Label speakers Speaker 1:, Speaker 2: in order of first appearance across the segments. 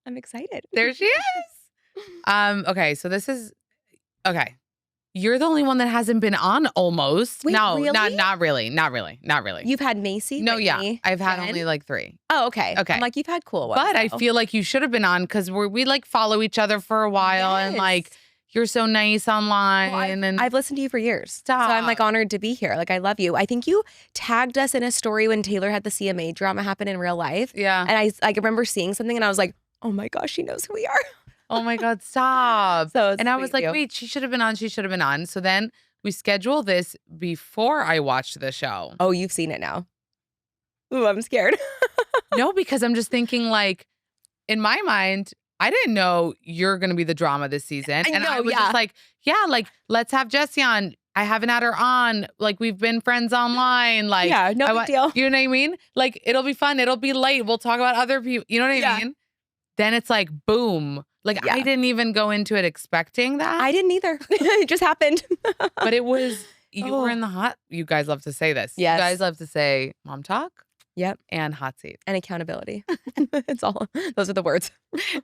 Speaker 1: I'm excited.
Speaker 2: There she is. Okay, so this is okay. You're the only one that hasn't been on almost.
Speaker 1: Wait,
Speaker 2: no,
Speaker 1: really?
Speaker 2: not really.
Speaker 1: You've had Macy?
Speaker 2: No,
Speaker 1: Whitney,
Speaker 2: yeah. I've had
Speaker 1: Jen?
Speaker 2: only like 3.
Speaker 1: Oh, okay.
Speaker 2: Okay.
Speaker 1: I'm like, you've had cool ones.
Speaker 2: But I
Speaker 1: though.
Speaker 2: feel like you should have been on because we like follow each other for a while and like you're so nice online.
Speaker 1: Well,
Speaker 2: and
Speaker 1: I've listened to you for years.
Speaker 2: Stop.
Speaker 1: So I'm like honored to be here. Like I love you. I think you tagged us in a story when Taylor had the CMA drama happen in real life.
Speaker 2: Yeah.
Speaker 1: And I remember seeing something and I was like, oh my gosh, she knows who we are.
Speaker 2: Oh my God, stop.
Speaker 1: So
Speaker 2: and I was like, wait, she should have been on. She should have been on. So then we schedule this before I watched the show.
Speaker 1: Oh, you've seen it now. Ooh, I'm scared.
Speaker 2: No, because I'm just thinking like, in my mind, I didn't know you're going to be the drama this season. I was just like, yeah, like, let's have Jessi on. I haven't had her on. Like, we've been friends online. Like,
Speaker 1: yeah, no big deal.
Speaker 2: You know what I mean? Like, it'll be fun. It'll be late. We'll talk about other people. You know what I mean? Then it's like, boom. Like, I didn't even go into it expecting that.
Speaker 1: I didn't either. It just happened.
Speaker 2: But it was, you were in the hot. You guys love to say this.
Speaker 1: Yes.
Speaker 2: You guys love to say Momtok.
Speaker 1: Yep.
Speaker 2: And hot seat.
Speaker 1: And accountability. It's all, those are the words.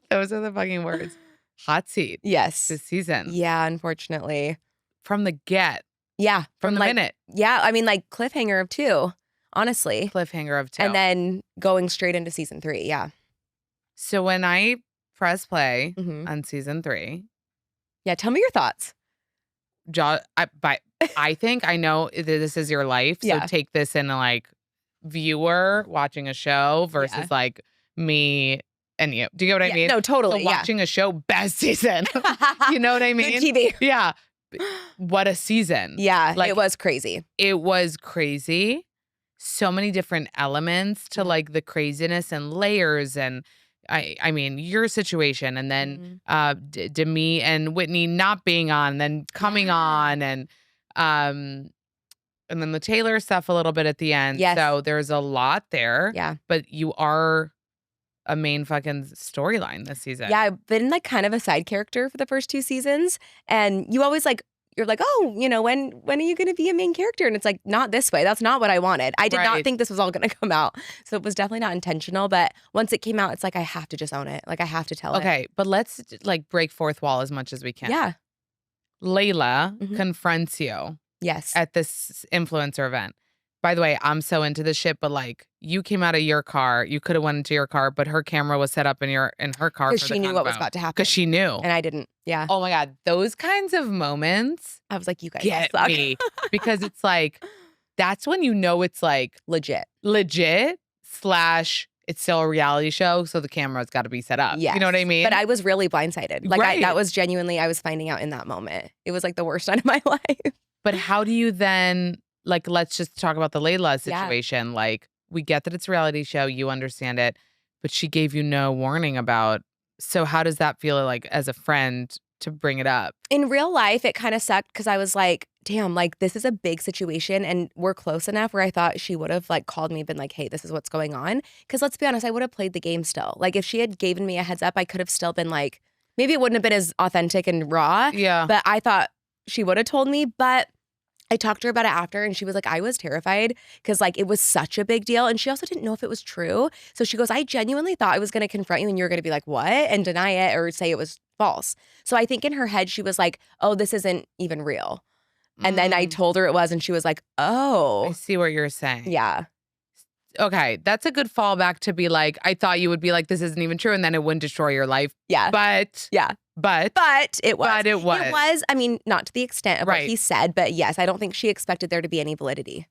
Speaker 2: Those are the fucking words. Hot seat.
Speaker 1: Yes.
Speaker 2: This season.
Speaker 1: Yeah, unfortunately.
Speaker 2: From the get.
Speaker 1: Yeah.
Speaker 2: From the minute.
Speaker 1: Yeah. I mean, like cliffhanger of 2, honestly.
Speaker 2: Cliffhanger of 2.
Speaker 1: And then going straight into season 3. Yeah.
Speaker 2: So when I press play on season 3.
Speaker 1: Yeah. Tell me your thoughts.
Speaker 2: I think I know this is your life. So take this in like viewer watching a show versus like me and you. Do you get what I mean?
Speaker 1: No, totally.
Speaker 2: So watching a show, best season. You know what I mean?
Speaker 1: Good TV.
Speaker 2: Yeah. What a season.
Speaker 1: Yeah,
Speaker 2: like,
Speaker 1: it was crazy.
Speaker 2: It was crazy. So many different elements to like the craziness and layers and I mean, your situation and then Demi and Whitney not being on, then coming on and then the Taylor stuff a little bit at the end.
Speaker 1: Yes.
Speaker 2: So there's a lot there.
Speaker 1: Yeah.
Speaker 2: But you are a main fucking storyline this season.
Speaker 1: Yeah, I've been like kind of a side character for the first 2 seasons. And you always like, you're like, oh, you know, when are you going to be a main character? And it's like, not this way. That's not what I wanted. I did not think this was all going to come out. So it was definitely not intentional. But once it came out, it's like, I have to just own it. Like, I have to tell it.
Speaker 2: Okay, but let's like break fourth wall as much as we can.
Speaker 1: Yeah.
Speaker 2: Layla confronts you.
Speaker 1: Yes.
Speaker 2: At this influencer event. By the way, I'm so into this shit, but like you came out of your car, you could have went into your car, but her camera was set up in her car
Speaker 1: because she knew what was about to happen.
Speaker 2: Because she knew,
Speaker 1: and I didn't. Yeah.
Speaker 2: Oh my God, those kinds of moments.
Speaker 1: I was like, you guys
Speaker 2: get
Speaker 1: suck.
Speaker 2: me because it's like that's when you know it's like
Speaker 1: legit /
Speaker 2: it's still a reality show, so the camera's got to be set up.
Speaker 1: Yeah,
Speaker 2: you know what I mean.
Speaker 1: But I was really blindsided. Like that was genuinely I was finding out in that moment. It was like the worst night of my life.
Speaker 2: But how do you then, like, let's just talk about the Layla situation. Yeah. Like, we get that it's a reality show. You understand it. But she gave you no warning about. So how does that feel like as a friend to bring it up?
Speaker 1: In real life, it kind of sucked because I was like, damn, like, this is a big situation. And we're close enough where I thought she would have, like, called me, been like, hey, this is what's going on. Because let's be honest, I would have played the game still. Like, if she had given me a heads up, I could have still been like, maybe it wouldn't have been as authentic and raw.
Speaker 2: Yeah.
Speaker 1: But I thought she would have told me. But I talked to her about it after and she was like, I was terrified because like it was such a big deal. And she also didn't know if it was true. So she goes, I genuinely thought I was going to confront you and you were going to be like, what? And deny it or say it was false. So I think in her head, she was like, oh, this isn't even real. And then I told her it was and she was like, oh.
Speaker 2: I see what you're saying.
Speaker 1: Yeah.
Speaker 2: Okay, that's a good fallback to be like, I thought you would be like, this isn't even true. And then it wouldn't destroy your life.
Speaker 1: Yeah.
Speaker 2: But it was.
Speaker 1: It was, I mean, not to the extent of what he said, but yes, I don't think she expected there to be any validity.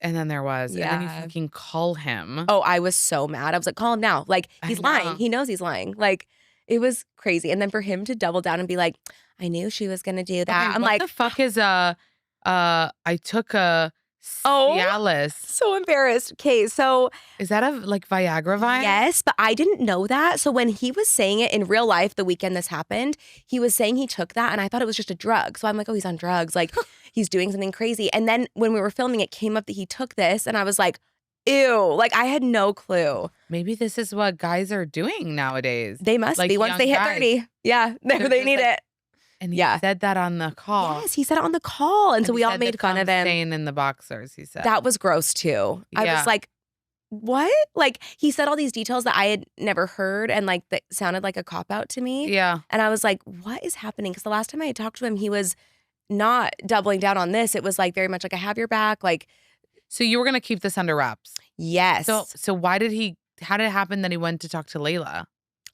Speaker 2: And then there was.
Speaker 1: Yeah.
Speaker 2: And then you fucking call him.
Speaker 1: Oh, I was so mad. I was like, call him now. Like, he's lying. He knows he's lying. Like, it was crazy. And then for him to double down and be like, I knew she was going to do that.
Speaker 2: Okay,
Speaker 1: I'm
Speaker 2: what
Speaker 1: like,
Speaker 2: the fuck is I took a Cialis.
Speaker 1: So embarrassed. Okay, so
Speaker 2: is that a like Viagra vibe?
Speaker 1: Yes, but I didn't know that. So when he was saying it in real life, the weekend this happened, he was saying he took that and I thought it was just a drug. So I'm like, oh, he's on drugs. Like he's doing something crazy. And then when we were filming, it came up that he took this and I was like, ew. Like I had no clue.
Speaker 2: Maybe this is what guys are doing nowadays.
Speaker 1: They must
Speaker 2: like
Speaker 1: be once they hit 30. Yeah, they need it.
Speaker 2: And he said that on the call.
Speaker 1: Yes, he said it on the call. And so we all made fun of him.
Speaker 2: Staying in the boxers, he said.
Speaker 1: That was gross too. I was like, what? Like, he said all these details that I had never heard and, like, that sounded like a cop-out to me,
Speaker 2: Yeah.
Speaker 1: and I was like, "What is happening?" Because the last time I had talked to him, he was not doubling down on this. It was, like, very much like, "I have your back," like,
Speaker 2: So you were gonna keep this under wraps. So
Speaker 1: yes.
Speaker 2: so why did he how did it happen that he went to talk to Layla?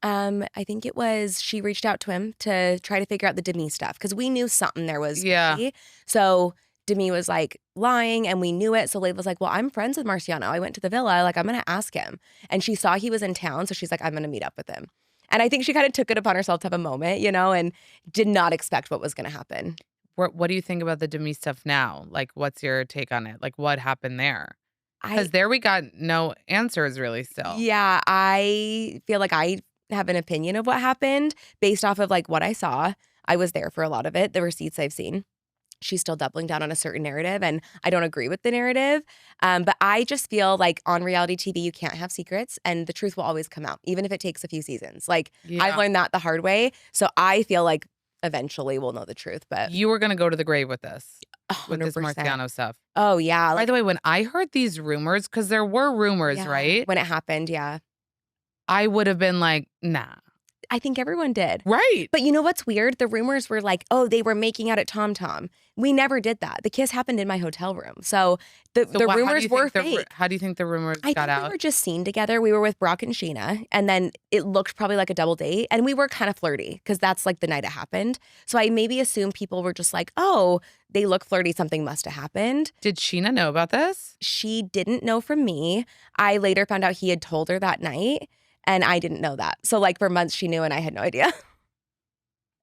Speaker 1: I think it was she reached out to him to try to figure out the Demi stuff because we knew something there was
Speaker 2: Yeah.
Speaker 1: fishy. So Demi was like lying and we knew it. So Layla was like, well, I'm friends with Marciano. I went to the villa. Like, I'm going to ask him. And she saw he was in town. So she's like, I'm going to meet up with him. And I think she kind of took it upon herself to have a moment, and did not expect what was going to happen.
Speaker 2: What do you think about the Demi stuff now? Like, what's your take on it? Like, what happened there?
Speaker 1: I,
Speaker 2: Because there we got no answers really still.
Speaker 1: yeah, I feel like I have an opinion of what happened based off of like what I saw. I was there for a lot of it, the receipts I've seen. She's still doubling down on a certain narrative and I don't agree with the narrative. But I just feel like on reality TV, you can't have secrets and the truth will always come out, even if it takes a few seasons. Like I've
Speaker 2: Yeah.
Speaker 1: learned that the hard way. So I feel like eventually we'll know the truth, but
Speaker 2: You were gonna go to the grave with this, with this
Speaker 1: 100%.
Speaker 2: Marciano stuff.
Speaker 1: Oh, yeah.
Speaker 2: By
Speaker 1: Like,
Speaker 2: the way, when I heard these rumors, because there were rumors,
Speaker 1: yeah,
Speaker 2: right?
Speaker 1: when it happened, yeah.
Speaker 2: I would have been like, nah.
Speaker 1: I think everyone did.
Speaker 2: Right.
Speaker 1: But you know what's weird? The rumors were like, oh, they were making out at Tom Tom. We never did that. The kiss happened in my hotel room. So the
Speaker 2: So how do
Speaker 1: rumors
Speaker 2: you
Speaker 1: were
Speaker 2: think the
Speaker 1: fake.
Speaker 2: how do you think the rumors
Speaker 1: I
Speaker 2: got
Speaker 1: think we
Speaker 2: out?
Speaker 1: were just seen together. We were with Brock and Sheena, and then it looked probably like a double date. And we were kind of flirty because that's like the night it happened. So I maybe assumed people were just like, oh, they look flirty. Something must have happened.
Speaker 2: Did Sheena know about this?
Speaker 1: She didn't know from me. I later found out he had told her that night, and I didn't know that. So like for months she knew, and I had no idea.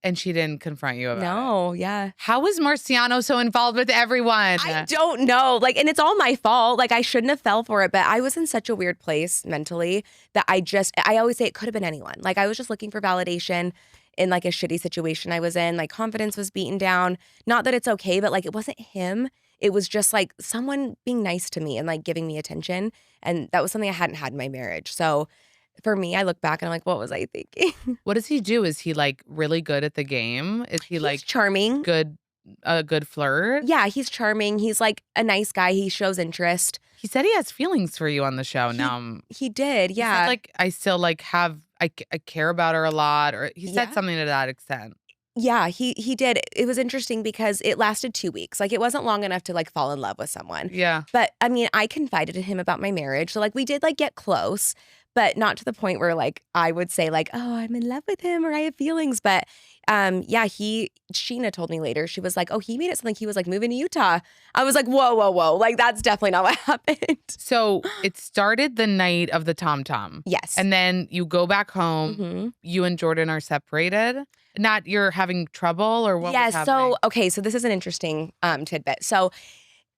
Speaker 2: And she didn't confront you about it?
Speaker 1: No, yeah.
Speaker 2: How is Marciano so involved with everyone?
Speaker 1: I don't know. Like, and it's all my fault. Like, I shouldn't have fell for it, but I was in such a weird place mentally that I always say it could have been anyone. Like, I was just looking for validation in like a shitty situation I was in. Like, confidence was beaten down. Not that it's okay, but like, it wasn't him. It was just like someone being nice to me and like giving me attention. And that was something I hadn't had in my marriage. So for me, I look back and I'm like, what was I thinking?
Speaker 2: What does he do? Is he like really good at the game? Is he
Speaker 1: He's
Speaker 2: like
Speaker 1: charming.
Speaker 2: a good flirt?
Speaker 1: Yeah, he's charming. He's like a nice guy. He shows interest.
Speaker 2: He said he has feelings for you on the show. Now
Speaker 1: He did,
Speaker 2: he said,
Speaker 1: yeah.
Speaker 2: like I still like have I care about her a lot, or he said
Speaker 1: Yeah.
Speaker 2: something to that extent.
Speaker 1: Yeah, he did. It was interesting because it lasted 2 weeks. Like, it wasn't long enough to, like, fall in love with someone.
Speaker 2: Yeah.
Speaker 1: But, I mean, I confided in him about my marriage. So, like, we did, like, get close, but not to the point where, like, I would say, like, "Oh, I'm in love with him," or "I have feelings." But, yeah, Sheena told me later, she was like, "Oh, he made it sound like he was, like, moving to Utah." I was like, "Whoa, whoa, whoa." Like, that's definitely not what happened.
Speaker 2: So it started the night of the Tom Tom.
Speaker 1: Yes.
Speaker 2: And then you go back home.
Speaker 1: Mhm.
Speaker 2: You and Jordan are separated. Not you're having trouble or what was
Speaker 1: Yes,
Speaker 2: happening?
Speaker 1: so okay, so this is an interesting, tidbit. So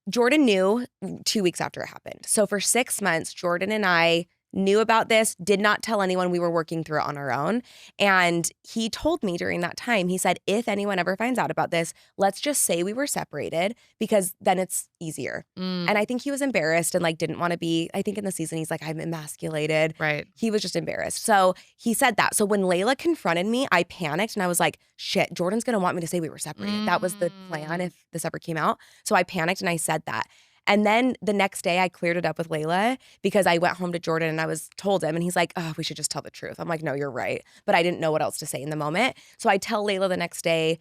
Speaker 1: Jordan knew 2 weeks after it happened. So for 6 months, Jordan and I knew about this, did not tell anyone. We were working through it on our own. And he told me during that time, he said, if anyone ever finds out about this, let's just say we were separated because then it's easier.
Speaker 2: Mm,
Speaker 1: And I think he was embarrassed and like didn't want to be, I think in the season, he's like, I'm emasculated.
Speaker 2: right.
Speaker 1: He was just embarrassed. So he said that. So when Layla confronted me, I panicked and I was like, shit, Jordan's going to want me to say we were separated. That was the plan
Speaker 2: Mm.
Speaker 1: if this ever came out. So I panicked and I said that. And then the next day I cleared it up with Layla because I went home to Jordan and I was told him and he's like, oh, we should just tell the truth. I'm like, no, you're right. But I didn't know what else to say in the moment. So I tell Layla the next day,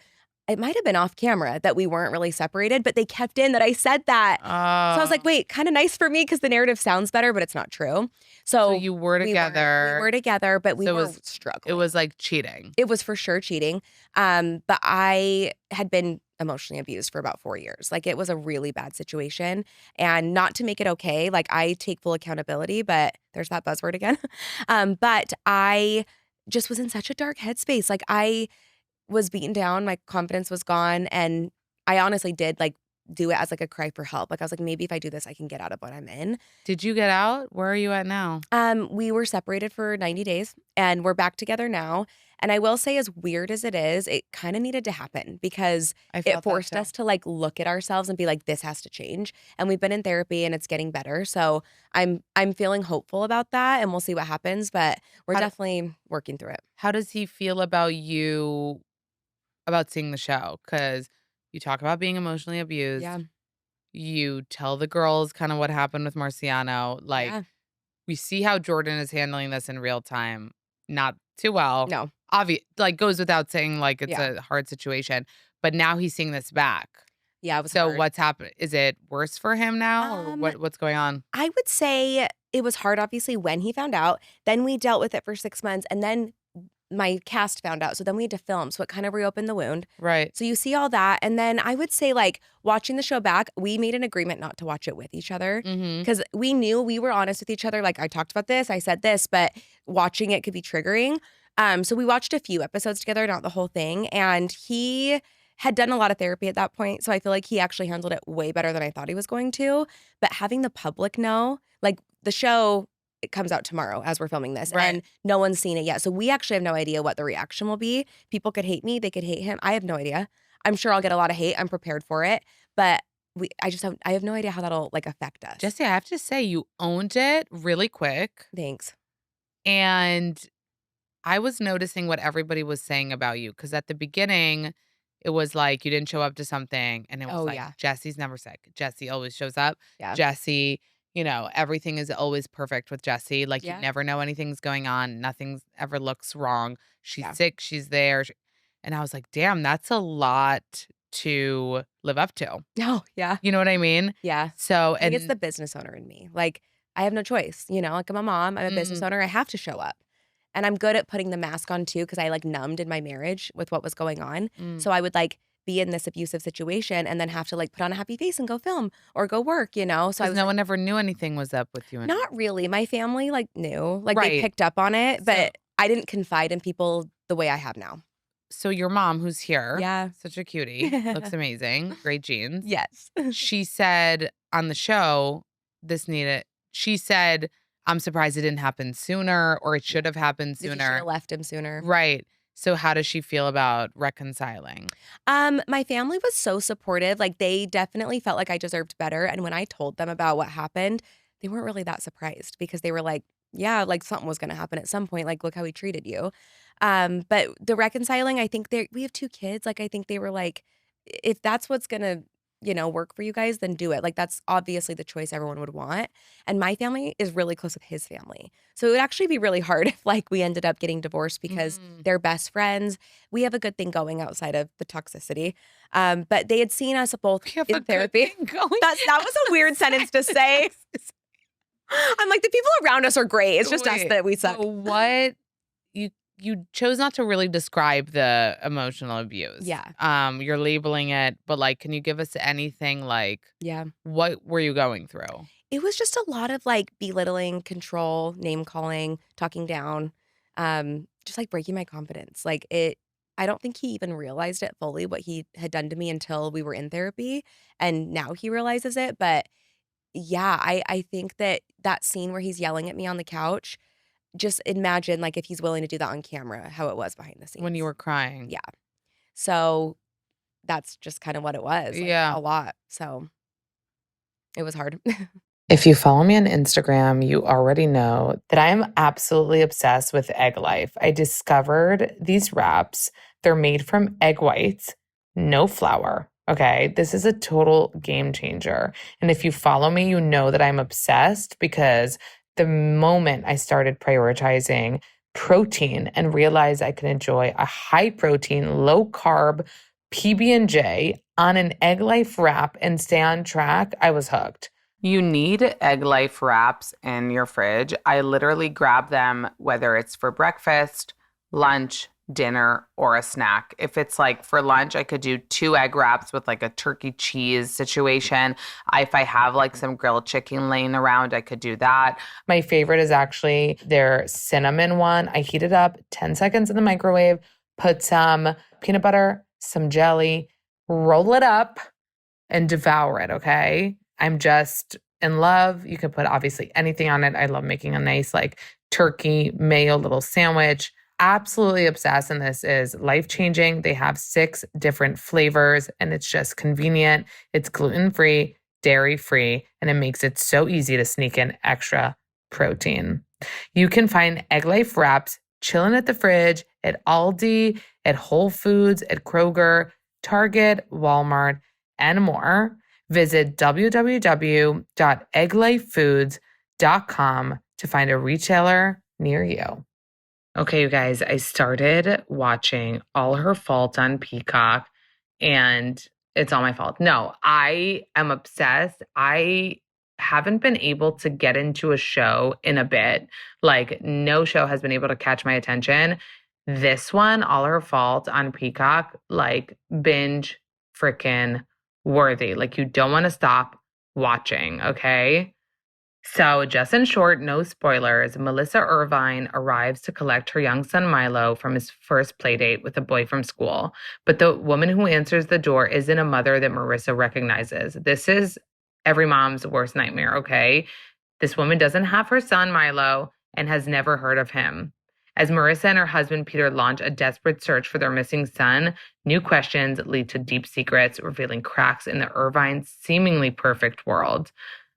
Speaker 1: it might have been off camera that we weren't really separated, but they kept in that I said that. So I was like, wait, kind of nice for me because the narrative sounds better, but it's not true.
Speaker 2: So
Speaker 1: So
Speaker 2: you were
Speaker 1: we
Speaker 2: together.
Speaker 1: were together, but we
Speaker 2: So it
Speaker 1: were
Speaker 2: was-
Speaker 1: struggling.
Speaker 2: It was like cheating.
Speaker 1: It was for sure cheating. But I had been emotionally abused for about 4 years. Like it was a really bad situation. And not to make it okay, like I take full accountability, but there's that buzzword again. But I just was in such a dark headspace. Like I was beaten down, my confidence was gone. And I honestly did like do it as like a cry for help. Like I was like, maybe if I do this, I can get out of what I'm in.
Speaker 2: Did you get out? Where are you at now?
Speaker 1: We were separated for 90 days and we're back together now. And I will say, as weird as it is, it kind of needed to happen because
Speaker 2: I felt
Speaker 1: it forced
Speaker 2: that too.
Speaker 1: us to like look at ourselves and be like, this has to change. And we've been in therapy and it's getting better. So I'm feeling hopeful about that and we'll see what happens. But we're
Speaker 2: How d-
Speaker 1: definitely working through it.
Speaker 2: How does he feel about you about seeing the show? Because you talk about being emotionally abused.
Speaker 1: Yeah.
Speaker 2: You tell the girls kind of what happened with Marciano. Like,
Speaker 1: Yeah.
Speaker 2: We see how Jordan is handling this in real time. Not too well.
Speaker 1: No.
Speaker 2: Like goes without saying, like it's
Speaker 1: Yeah.
Speaker 2: a hard situation. But now he's seeing this back.
Speaker 1: Yeah, it was
Speaker 2: So
Speaker 1: hard.
Speaker 2: what's happened? Is it worse for him now, or what's going on?
Speaker 1: I would say it was hard, obviously, when he found out. Then we dealt with it for 6 months, and then my cast found out. So then we had to film. So it kind of reopened the wound.
Speaker 2: Right.
Speaker 1: So you see all that. And then I would say, like, watching the show back, we made an agreement not to watch it with each other because we knew we were honest with each other. Like, I talked about this, I said this, but watching it could be triggering. So we watched a few episodes together, not the whole thing. And he had done a lot of therapy at that point. So I feel like he actually handled it way better than I thought he was going to. But having the public know, like, the show, it comes out tomorrow as we're filming this,
Speaker 2: Right.
Speaker 1: and no one's seen it yet. So we actually have no idea what the reaction will be. People could hate me, they could hate him. I have no idea. I'm sure I'll get a lot of hate. I'm prepared for it, but I have no idea how that'll like affect us.
Speaker 2: Jessi, I have to say you owned it really quick,
Speaker 1: Thanks.
Speaker 2: and I was noticing what everybody was saying about you because at the beginning, it was like you didn't show up to something, and it was
Speaker 1: Oh,
Speaker 2: like
Speaker 1: yeah.
Speaker 2: Jessi's never sick. Jessi always shows up.
Speaker 1: Yeah.
Speaker 2: Jessi, everything is always perfect with Jessi. Like
Speaker 1: Yeah.
Speaker 2: you never know anything's going on. Nothing ever looks wrong. She's
Speaker 1: Yeah.
Speaker 2: sick. She's there. And I was like, damn, that's a lot to live up to.
Speaker 1: Oh, yeah.
Speaker 2: You know what I mean?
Speaker 1: Yeah.
Speaker 2: So,
Speaker 1: I think it's
Speaker 2: and
Speaker 1: the business owner in me. Like, I have no choice, like I'm a mom, I'm a business owner, I have to show up. And I'm good at putting the mask on too, because I like numbed in my marriage with what was going on. So I would like be in this abusive situation and then have to like put on a happy face and go film or go work, So I was
Speaker 2: no one ever knew anything was up with you.
Speaker 1: Not really. My family like knew, like
Speaker 2: Right.
Speaker 1: they picked up on it, but
Speaker 2: So-
Speaker 1: I didn't confide in people the way I have now.
Speaker 2: So your mom, who's here,
Speaker 1: Yeah.
Speaker 2: such a cutie, looks amazing, great jeans.
Speaker 1: Yes.
Speaker 2: She said on the show, she said, I'm surprised it didn't happen sooner, or it should have happened
Speaker 1: You should
Speaker 2: sooner.
Speaker 1: have left him sooner.
Speaker 2: Right. So how does she feel about reconciling?
Speaker 1: My family was so supportive. Like they definitely felt like I deserved better. And when I told them about what happened, they weren't really that surprised because they were like, yeah, like something was gonna happen at some point. Like, look how he treated you. But the reconciling, I think we have 2 kids. Like, I think they were like, if that's what's gonna, work for you guys, then do it. Like, that's obviously the choice everyone would want. And my family is really close with his family. So it would actually be really hard if like we ended up getting divorced because they're best friends. We have a good thing going outside of the toxicity. But they had seen us both in therapy. That was a weird sentence to say. I'm like, the people around us are great. It's just us that we suck.
Speaker 2: So what you chose not to really describe the emotional abuse.
Speaker 1: Yeah.
Speaker 2: You're labeling it, but like, can you give us anything like,
Speaker 1: Yeah.
Speaker 2: what were you going through?
Speaker 1: It was just a lot of like belittling, control, name calling, talking down, just like breaking my confidence. Like I don't think he even realized it fully what he had done to me until we were in therapy. And now he realizes it. But yeah, I think that scene where he's yelling at me on the couch, just imagine like if he's willing to do that on camera, how it was behind the scenes.
Speaker 2: When you were crying.
Speaker 1: Yeah. So that's just kind of what it was. Like,
Speaker 2: Yeah.
Speaker 1: a lot. So it was hard.
Speaker 3: If you follow me on Instagram, you already know that I am absolutely obsessed with Egg Life. I discovered these wraps. They're made from egg whites, no flour. Okay, this is a total game changer. And if you follow me, you know that I'm obsessed because the moment I started prioritizing protein and realized I could enjoy a high protein, low carb PB&J on an Egg Life wrap and stay on track, I was hooked. You need Egg Life wraps in your fridge. I literally grab them whether it's for breakfast, lunch, dinner, or a snack. If it's like for lunch, I could do 2 egg wraps with like a turkey cheese situation. If I have like some grilled chicken laying around, I could do that. My favorite is actually their cinnamon one. I heat it up 10 seconds in the microwave, put some peanut butter, some jelly, roll it up, and devour it, okay? I'm just in love. You could put obviously anything on it. I love making a nice like turkey mayo little sandwich. Absolutely obsessed. And this is life-changing. They have 6 different flavors and it's just convenient. It's gluten-free, dairy-free, and it makes it so easy to sneak in extra protein. You can find Egg Life wraps chilling at the fridge at Aldi, at Whole Foods, at Kroger, Target, Walmart, and more. Visit www.egglifefoods.com to find a retailer near you. Okay, you guys, I started watching All Her Fault on Peacock, and it's all my fault. No, I am obsessed. I haven't been able to get into a show in a bit. Like, no show has been able to catch my attention. This one, All Her Fault on Peacock, like binge freaking worthy. Like, you don't want to stop watching, okay? So, just in short, no spoilers, Melissa Irvine arrives to collect her young son Milo from his first playdate with a boy from school. But the woman who answers the door isn't a mother that Marissa recognizes. This is every mom's worst nightmare, okay? This woman doesn't have her son Milo and has never heard of him. As Marissa and her husband Peter launch a desperate search for their missing son, new questions lead to deep secrets, revealing cracks in the Irvine seemingly perfect world.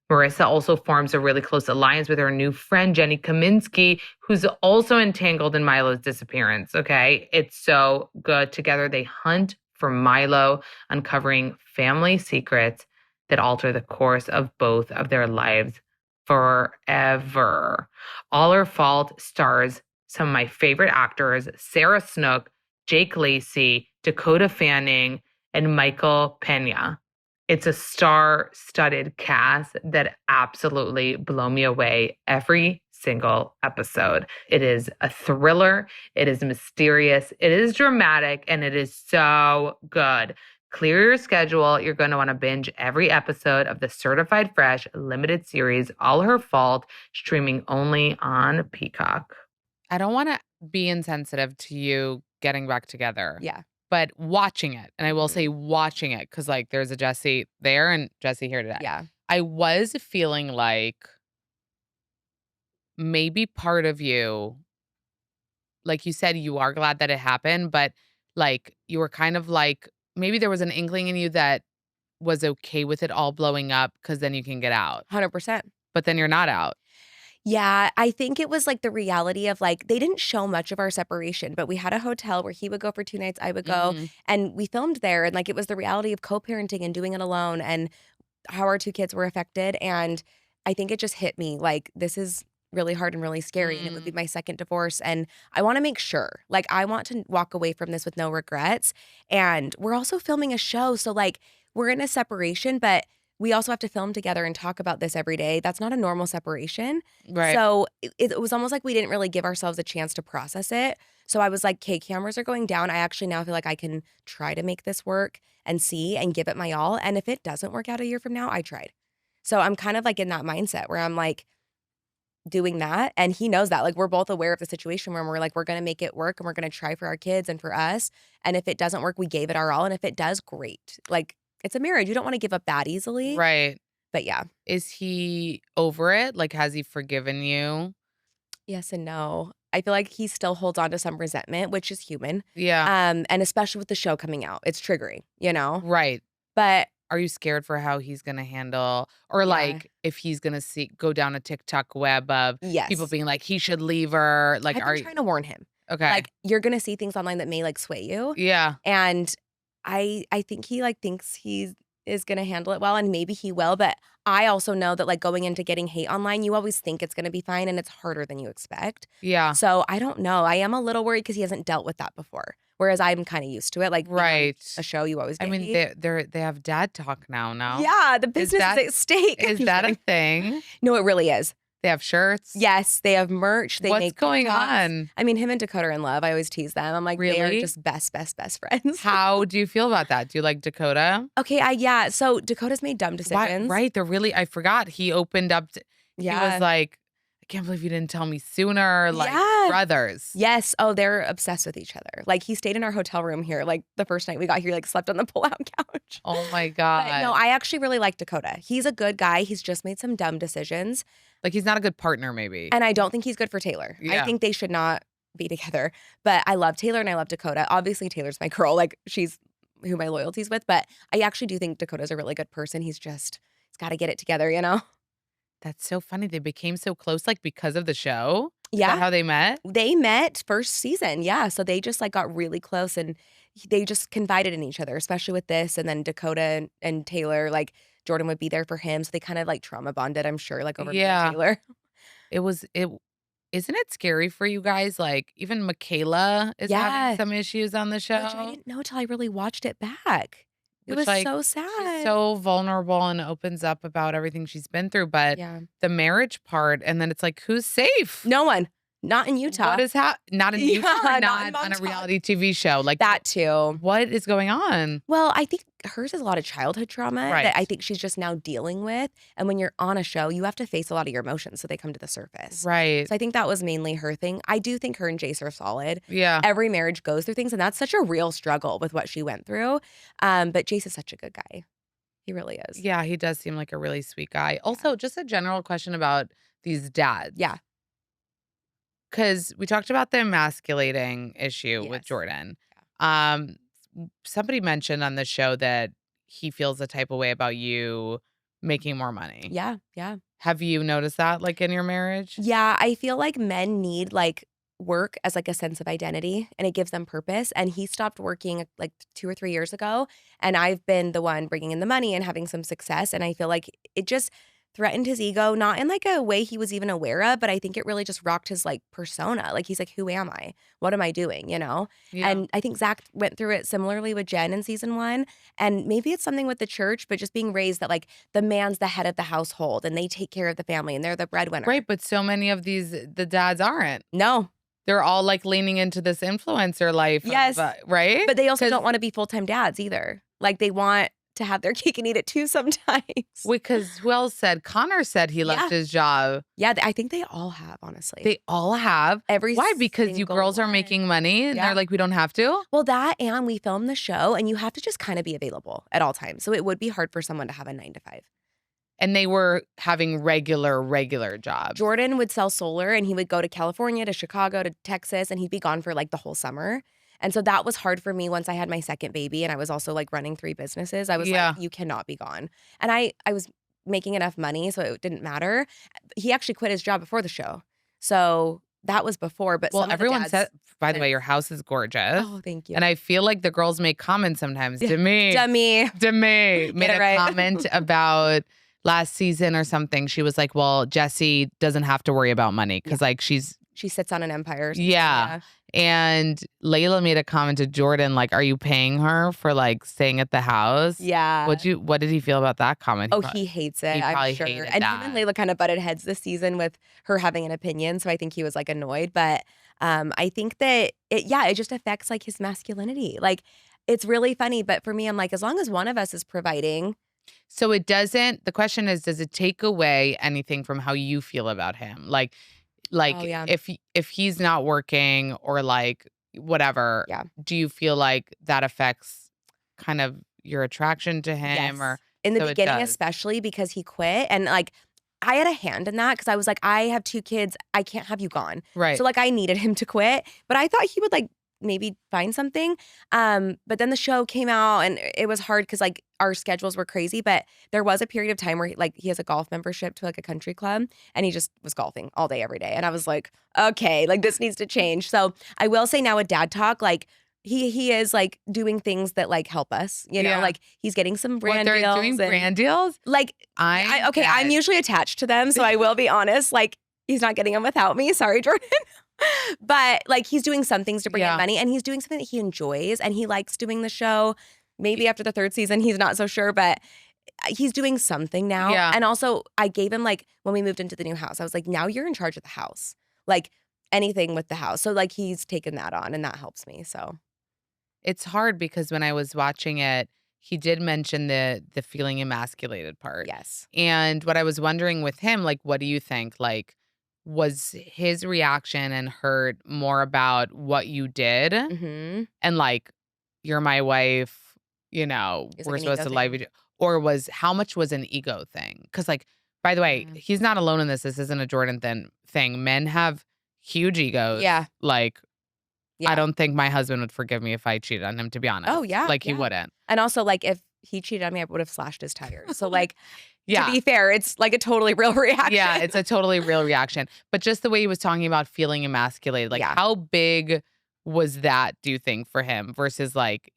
Speaker 3: Marissa also forms a really close alliance with her new friend, Jenny Kaminsky, who's also entangled in Milo's disappearance, okay? It's so good. Together, they hunt for Milo, uncovering family secrets that alter the course of both of their lives forever. All Her Fault stars some of my favorite actors, Sarah Snook, Jake Lacey, Dakota Fanning, and Michael Pena. It's a star-studded cast that absolutely blow me away every single episode. It is a thriller, it is mysterious, it is dramatic, and it is so good. Clear your schedule. You're going to want to binge every episode of the Certified Fresh limited series, All Her Fault, streaming only on Peacock.
Speaker 2: I don't want to be insensitive to you getting back together.
Speaker 1: Yeah.
Speaker 2: But watching it, and I will say watching it, because like there's a Jessi there and Jessi here today.
Speaker 1: Yeah.
Speaker 2: I was feeling like maybe part of you, like you said, you are glad that it happened, but like you were kind of like, maybe there was an inkling in you that was okay with it all blowing up because then you can get out.
Speaker 1: 100%.
Speaker 2: But then you're not out.
Speaker 1: Yeah, I think it was like the reality of like, they didn't show much of our separation, but we had a hotel where he would go for 2 nights, I would go, and we filmed there. And like, it was the reality of co-parenting and doing it alone and how our 2 kids were affected. And I think it just hit me like, this is really hard and really scary. And it would be my second divorce. And I want to make sure, like, I want to walk away from this with no regrets. And we're also filming a show. So like, we're in a separation, but we also have to film together and talk about this every day. That's not a normal separation.
Speaker 2: Right.
Speaker 1: So it was almost like we didn't really give ourselves a chance to process it. So I was like, okay, cameras are going down. I actually now feel like I can try to make this work and see and give it my all. And if it doesn't work out a year from now, I tried. So I'm kind of like in that mindset where I'm like doing that. And he knows that. Like, we're both aware of the situation where we're like, we're going to make it work and we're going to try for our kids and for us. And if it doesn't work, we gave it our all. And if it does, great. Like, it's a marriage. You don't want to give up that easily.
Speaker 2: Right.
Speaker 1: But yeah.
Speaker 2: Is he over it? Like, has he forgiven you?
Speaker 1: Yes and no. I feel like he still holds on to some resentment, which is human.
Speaker 2: Yeah.
Speaker 1: And especially with the show coming out, it's triggering, you know?
Speaker 2: Right.
Speaker 1: But
Speaker 2: are you scared for how he's gonna handle, or like if he's gonna go down a TikTok web of people being like, he should leave her? Like,
Speaker 1: I've been trying to warn him.
Speaker 2: Okay.
Speaker 1: Like, you're gonna see things online that may like sway you.
Speaker 2: Yeah.
Speaker 1: And I think he like thinks he is gonna handle it well, and maybe he will. But I also know that like going into getting hate online, you always think it's gonna be fine, and it's harder than you expect.
Speaker 2: Yeah.
Speaker 1: So I don't know. I am a little worried because he hasn't dealt with that before. Whereas I'm kind of used to it. Like,
Speaker 2: right.
Speaker 1: A show, you always get
Speaker 2: I mean,
Speaker 1: hate.
Speaker 2: they have dad talk now.
Speaker 1: Yeah, the business is at stake.
Speaker 2: Is that a thing?
Speaker 1: No, it really is.
Speaker 2: They have shirts?
Speaker 1: Yes, they have merch. They
Speaker 2: What's
Speaker 1: make
Speaker 2: going
Speaker 1: TikToks.
Speaker 2: on?
Speaker 1: I mean, him and Dakota are in love. I always tease them. I'm like, they are
Speaker 2: Really?
Speaker 1: just best friends.
Speaker 2: How do you feel about that? Do you like Dakota?
Speaker 1: Okay, yeah. So Dakota's made dumb decisions.
Speaker 2: Right. They're really, I forgot. He opened up. He was like, I can't believe you didn't tell me sooner. Like, brothers.
Speaker 1: Yes. Oh, they're obsessed with each other. Like, he stayed in our hotel room here. Like, the first night we got here, like, slept on the pull-out couch.
Speaker 2: Oh, my God.
Speaker 1: But no, I actually really like Dakota. He's a good guy. He's just made some dumb decisions.
Speaker 2: Like, he's not a good partner, maybe.
Speaker 1: And I don't think he's good for Taylor.
Speaker 2: Yeah.
Speaker 1: I think they should not be together. But I love Taylor and I love Dakota. Obviously, Taylor's my girl. Like, she's who my loyalty's with. But I actually do think Dakota's a really good person. He's got to get it together, you know?
Speaker 2: That's so funny. They became so close, like, because of the show?
Speaker 1: Yeah.
Speaker 2: Is that how they met?
Speaker 1: They met first season. Yeah. So they just like got really close and they just confided in each other, especially with this. And then Dakota and Taylor, like Jordan would be there for him. So they kind of like trauma bonded, I'm sure, like over me and Taylor.
Speaker 2: it isn't it scary for you guys? Like even Michaela is having
Speaker 1: Yeah.
Speaker 2: some issues on the
Speaker 1: Which I
Speaker 2: show.
Speaker 1: didn't know till I really watched it back. It
Speaker 2: Which,
Speaker 1: was
Speaker 2: like,
Speaker 1: so
Speaker 2: she's
Speaker 1: sad.
Speaker 2: so vulnerable and opens up about everything she's been through, but
Speaker 1: Yeah.
Speaker 2: the marriage part, and then it's like, who's safe?
Speaker 1: No one. Not in Utah.
Speaker 2: What is not in
Speaker 1: Yeah,
Speaker 2: Utah or
Speaker 1: not in
Speaker 2: not on a
Speaker 1: Momtok.
Speaker 2: reality TV show? Like,
Speaker 1: That too.
Speaker 2: what is going on?
Speaker 1: Well, I think hers is a lot of childhood trauma
Speaker 2: Right.
Speaker 1: that I think she's just now dealing with. And when you're on a show, you have to face a lot of your emotions so they come to the surface.
Speaker 2: Right.
Speaker 1: So I think that was mainly her thing. I do think her and Jace are solid.
Speaker 2: Yeah.
Speaker 1: Every marriage goes through things, and that's such a real struggle with what she went through. But Jace is such a good guy. He really is.
Speaker 2: Yeah, he does seem like a really sweet guy. Also, just a general question about these dads.
Speaker 1: Yeah.
Speaker 2: Because we talked about the emasculating issue with
Speaker 1: Yes.
Speaker 2: Jordan. Somebody mentioned on the show that he feels the type of way about you making more money.
Speaker 1: Yeah. Yeah.
Speaker 2: Have you noticed that, like, in your marriage?
Speaker 1: Yeah. I feel like men need like work as like a sense of identity, and it gives them purpose. And he stopped working like 2 or 3 years ago, and I've been the one bringing in the money and having some success. And I feel like it just threatened his ego, not in like a way he was even aware of, but I think it really just rocked his like persona. Like he's like, who am I? What am I doing? You know?
Speaker 2: Yeah.
Speaker 1: And I think Zach went through it similarly with Jen in season 1. And maybe it's something with the church, but just being raised that like the man's the head of the household and they take care of the family and they're the breadwinner.
Speaker 2: Right, but so many of the dads aren't.
Speaker 1: No.
Speaker 2: They're all like leaning into this influencer life.
Speaker 1: Yes.
Speaker 2: Right?
Speaker 1: But they also
Speaker 2: 'Cause-
Speaker 1: don't want to be full-time dads either. Like they want to have their cake and eat it too sometimes.
Speaker 2: Because Connor said he left his job.
Speaker 1: Yeah, I think they all have, honestly.
Speaker 2: They all have. Why? Because you
Speaker 1: single
Speaker 2: girls are
Speaker 1: one.
Speaker 2: making money and
Speaker 1: Yeah.
Speaker 2: they're like, we don't have to?
Speaker 1: Well, that and we film the show and you have to just kind of be available at all times. So it would be hard for someone to have a 9 to 5.
Speaker 2: And they were having regular jobs.
Speaker 1: Jordan would sell solar and he would go to California, to Chicago, to Texas, and he'd be gone for like the whole summer. And so that was hard for me once I had my second baby and I was also like running 3 businesses. I was like, you cannot be gone. And I was making enough money, so it didn't matter. He actually quit his job before the show. So that was before. But
Speaker 2: well, everyone said, by the way, your house is gorgeous.
Speaker 1: Oh, thank you.
Speaker 2: And I feel like the girls make comments sometimes. Demi
Speaker 1: Dummy.
Speaker 2: made a comment about last season or something. She was like, well, Jessi doesn't have to worry about money because like she
Speaker 1: sits on an empire.
Speaker 2: Yeah. And Layla made a comment to Jordan, like, are you paying her for like staying at the house?
Speaker 1: Yeah.
Speaker 2: What did he feel about that comment?
Speaker 1: Oh, he hates it.
Speaker 2: He
Speaker 1: I'm
Speaker 2: probably
Speaker 1: sure.
Speaker 2: hated
Speaker 1: And
Speaker 2: that.
Speaker 1: him and Layla kind of butted heads this season with her having an opinion. So I think he was like annoyed. But I think that it just affects like his masculinity. Like it's really funny. But for me, I'm like, as long as one of us is providing.
Speaker 2: So it doesn't, the question is, does it take away anything from how you feel about him? Like if he's not working or like whatever, do you feel like that affects kind of your attraction to him?
Speaker 1: Yes.
Speaker 2: Or
Speaker 1: in the
Speaker 2: so it
Speaker 1: beginning,
Speaker 2: does.
Speaker 1: especially because he quit and like I had a hand in that because I was like, I have 2 kids. I can't have you gone.
Speaker 2: Right.
Speaker 1: So like I needed him to quit, but I thought he would like maybe find something. But then the show came out and it was hard because like our schedules were crazy. But there was a period of time where he has a golf membership to like a country club and he just was golfing all day, every day. And I was like, okay, like this needs to change. So I will say now with Dad Talk, like he is like doing things that like help us, you know, like he's getting some brand deals.
Speaker 2: They're doing brand deals?
Speaker 1: Like, I'm usually attached to them. So I will be honest, like he's not getting them without me. Sorry, Jordan. But like he's doing some things to bring in money and he's doing something that he enjoys and he likes doing the show. Maybe after the 3rd season, he's not so sure, but he's doing something now.
Speaker 2: Yeah.
Speaker 1: And also I gave him like, when we moved into the new house, I was like, now you're in charge of the house, like anything with the house. So like he's taken that on and that helps me. So
Speaker 2: it's hard because when I was watching it, he did mention the feeling emasculated part.
Speaker 1: Yes.
Speaker 2: And what I was wondering with him, like, what do you think? Like, was his reaction and hurt more about what you did and like, you're my wife, you know, we're supposed to love you, or how much was an ego thing? Because like, by the way, he's not alone in this. This isn't a Jordan thing. Men have huge egos.
Speaker 1: Yeah.
Speaker 2: Like, I don't think my husband would forgive me if I cheated on him, to be honest.
Speaker 1: Oh, yeah.
Speaker 2: Like he wouldn't.
Speaker 1: And also like if he cheated on me, I would have slashed his tires. So like, to be fair, it's like a totally real reaction.
Speaker 2: Yeah, it's a totally real reaction. But just the way he was talking about feeling emasculated, like how big was that, do you think, for him versus like,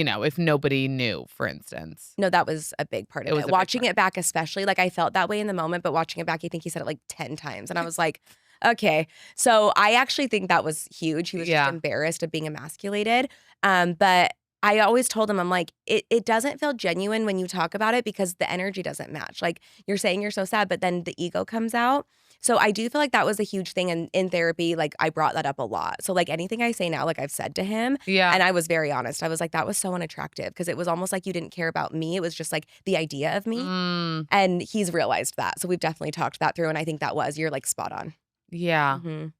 Speaker 2: if nobody knew, for instance.
Speaker 1: No, that was a big part of
Speaker 2: It was
Speaker 1: it.
Speaker 2: a big
Speaker 1: Watching
Speaker 2: part.
Speaker 1: it back especially, like I felt that way in the moment, but watching it back, I think he said it like 10 times. And I was like, okay. So I actually think that was huge. He was just
Speaker 2: Yeah.
Speaker 1: embarrassed of being emasculated. But I always told him, I'm like, it doesn't feel genuine when you talk about it because the energy doesn't match. Like you're saying you're so sad, but then the ego comes out. So I do feel like that was a huge thing in therapy. Like I brought that up a lot. So like anything I say now, like I've said to him,
Speaker 2: Yeah.
Speaker 1: and I was very honest. I was like, that was so unattractive because it was almost like you didn't care about me. It was just like the idea of me.
Speaker 2: Mm,
Speaker 1: And he's realized that. So we've definitely talked that through. And I think that you're like spot on.
Speaker 2: yeah.
Speaker 1: Mhm.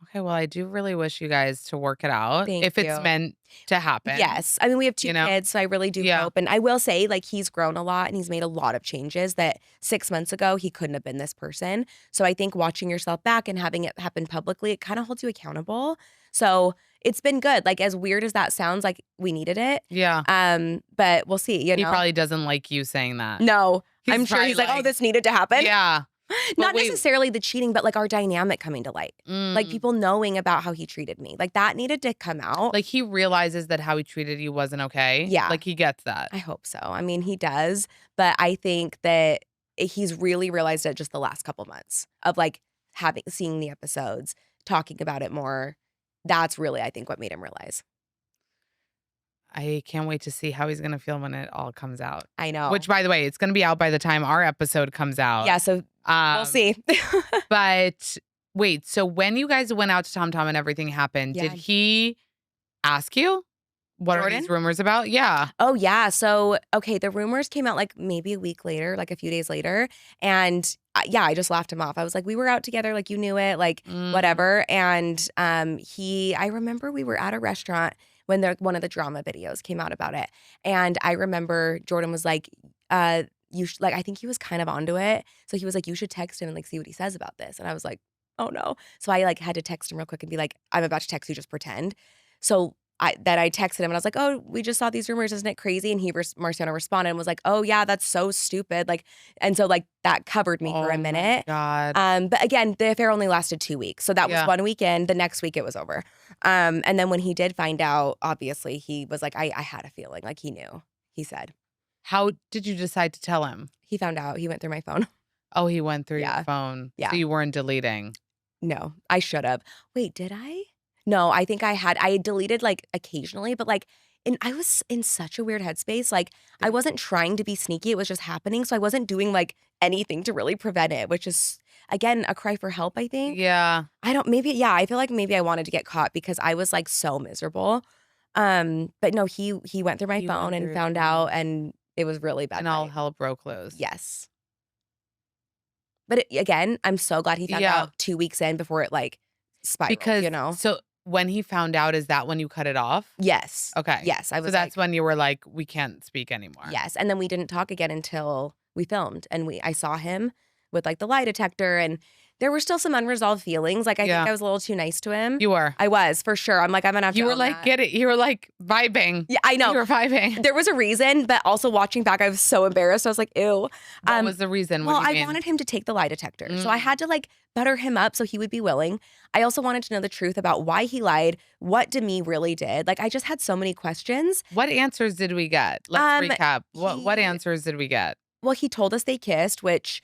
Speaker 2: Okay, well, I do really wish you guys to work it out
Speaker 1: Thank
Speaker 2: if it's
Speaker 1: you.
Speaker 2: meant to happen.
Speaker 1: Yes. I mean, we have 2
Speaker 2: You know?
Speaker 1: kids, so I really do
Speaker 2: Yeah.
Speaker 1: hope. And I will say, like, he's grown a lot and he's made a lot of changes that 6 months ago, he couldn't have been this person. So I think watching yourself back and having it happen publicly, it kind of holds you accountable. So it's been good. Like, as weird as that sounds, like, we needed it.
Speaker 2: Yeah.
Speaker 1: But we'll see, you
Speaker 2: He
Speaker 1: know?
Speaker 2: probably doesn't like you saying that.
Speaker 1: No.
Speaker 2: He's
Speaker 1: I'm sure
Speaker 2: probably
Speaker 1: he's like, oh,
Speaker 2: like-
Speaker 1: this needed to happen.
Speaker 2: Yeah.
Speaker 1: Not
Speaker 2: wait.
Speaker 1: necessarily the cheating, but like our dynamic coming to light. Like
Speaker 2: Mm.
Speaker 1: people knowing about how he treated me. Like that needed to come out.
Speaker 2: Like he realizes that how he treated you wasn't okay.
Speaker 1: Yeah.
Speaker 2: Like he gets that.
Speaker 1: I hope so. I mean, he does, but I think that he's really realized it just the last couple months of like seeing the episodes, talking about it more. That's really, I think, what made him realize.
Speaker 2: I can't wait to see how he's going to feel when it all comes out.
Speaker 1: I know.
Speaker 2: Which, by the way, it's going to be out by the time our episode comes out.
Speaker 1: Yeah, so we'll see.
Speaker 2: But wait, so when you guys went out to Tom Tom and everything happened,
Speaker 1: Yeah.
Speaker 2: did he ask you? What are these
Speaker 1: Jordan?
Speaker 2: rumors about? Yeah.
Speaker 1: Oh, yeah. So, okay, the rumors came out like maybe a week later, like a few days later. And yeah, I just laughed him off. I was like, we were out together, like you knew it, like whatever. And I remember we were at a restaurant when one of the drama videos came out about it. And I remember Jordan was like, I think he was kind of onto it. So he was like, you should text him and like see what he says about this. And I was like, oh no. So I like had to text him real quick and be like, I'm about to text you, just pretend. So I texted him and I was like, oh, we just saw these rumors. Isn't it crazy? And Marciano responded and was like, oh yeah, that's so stupid. Like, and so like that covered me for a minute.
Speaker 2: God.
Speaker 1: But again, the affair only lasted 2 weeks. So that was 1 weekend. The next week it was over. And then when he did find out, obviously he was like, I had a feeling, like he knew, he said.
Speaker 2: How did you decide to tell him?
Speaker 1: He found out. He went through my phone.
Speaker 2: Oh, he went through
Speaker 1: Yeah.
Speaker 2: your phone.
Speaker 1: Yeah.
Speaker 2: So you weren't deleting.
Speaker 1: No, I should have. Wait, did I? No, I think I deleted like occasionally, but like, and I was in such a weird headspace. Like I wasn't trying to be sneaky. It was just happening. So I wasn't doing like anything to really prevent it, which is again, a cry for help, I think.
Speaker 2: Yeah.
Speaker 1: I feel like maybe I wanted to get caught because I was like so miserable. But no, he went through my
Speaker 2: He
Speaker 1: phone
Speaker 2: went
Speaker 1: and
Speaker 2: through
Speaker 1: found
Speaker 2: your
Speaker 1: out
Speaker 2: phone.
Speaker 1: and it was really bad.
Speaker 2: And all
Speaker 1: night.
Speaker 2: hell broke loose.
Speaker 1: Yes. But again, I'm so glad he found out 2 weeks in before it like spiraled,
Speaker 2: Because,
Speaker 1: you know?
Speaker 2: so when he found out, is that when you cut it off?
Speaker 1: Yes.
Speaker 2: Okay.
Speaker 1: Yes. I was
Speaker 2: So that's when you were like, we can't speak anymore.
Speaker 1: yes. And then we didn't talk again until we filmed and I saw him with like the lie detector and there were still some unresolved feelings. Like I think I was a little too nice to him.
Speaker 2: You were.
Speaker 1: I was, for sure. I'm like, I'm gonna have to
Speaker 2: You were
Speaker 1: own
Speaker 2: like,
Speaker 1: that.
Speaker 2: get it. You were like vibing.
Speaker 1: Yeah, I know.
Speaker 2: You were vibing.
Speaker 1: There was a reason, but also watching back, I was so embarrassed. I was like, ew.
Speaker 2: What was the reason? What
Speaker 1: Well,
Speaker 2: do you
Speaker 1: I
Speaker 2: mean?
Speaker 1: wanted him to take the lie detector. So I had to like butter him up so he would be willing. I also wanted to know the truth about why he lied, what Demi really did. Like I just had so many questions.
Speaker 2: What answers did we get? Let's recap. What
Speaker 1: he-
Speaker 2: answers did we get?
Speaker 1: Well, he told us they kissed, which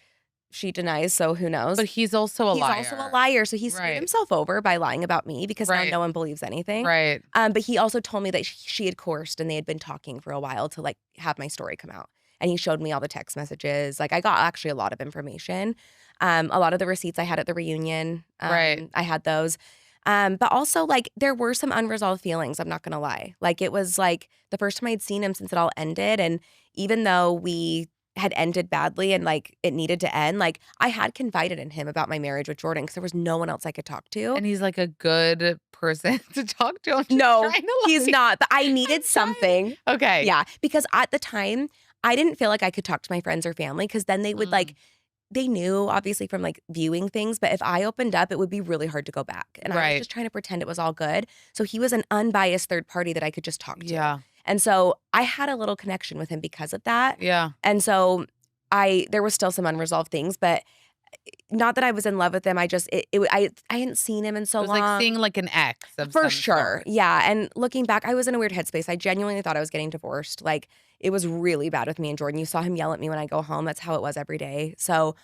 Speaker 1: she denies, so who knows?
Speaker 2: But he's also a liar.
Speaker 1: He's also a liar, so he screwed
Speaker 2: Right.
Speaker 1: himself over by lying about me because now
Speaker 2: Right.
Speaker 1: no one believes anything.
Speaker 2: Right.
Speaker 1: But he also told me that she had coerced and they had been talking for a while to like have my story come out. And he showed me all the text messages. Like I got actually a lot of information. A lot of the receipts I had at the reunion.
Speaker 2: Right.
Speaker 1: I had those. But also like there were some unresolved feelings, I'm not gonna lie. Like it was like the first time I'd seen him since it all ended. And even though we had ended badly and like it needed to end, like I had confided in him about my marriage with Jordan because there was no one else I could talk to.
Speaker 2: And he's like a good person to talk to. I'm just
Speaker 1: No,
Speaker 2: trying to,
Speaker 1: he's
Speaker 2: like-
Speaker 1: not. But I needed something.
Speaker 2: Okay.
Speaker 1: Yeah, because at the time, I didn't feel like I could talk to my friends or family because then they would like, they knew obviously from like viewing things, but if I opened up, it would be really hard to go back. And I
Speaker 2: Right.
Speaker 1: was just trying to pretend it was all good. So he was an unbiased third party that I could just talk to.
Speaker 2: Yeah.
Speaker 1: And so I had a little connection with him because of that.
Speaker 2: Yeah.
Speaker 1: And so there was still some unresolved things, but not that I was in love with him. I just, I hadn't seen him in so
Speaker 2: It was
Speaker 1: long.
Speaker 2: like seeing like an ex of
Speaker 1: For
Speaker 2: some
Speaker 1: sure.
Speaker 2: sort.
Speaker 1: Yeah. And looking back, I was in a weird headspace. I genuinely thought I was getting divorced. Like, it was really bad with me and Jordan. You saw him yell at me when I go home. That's how it was every day. So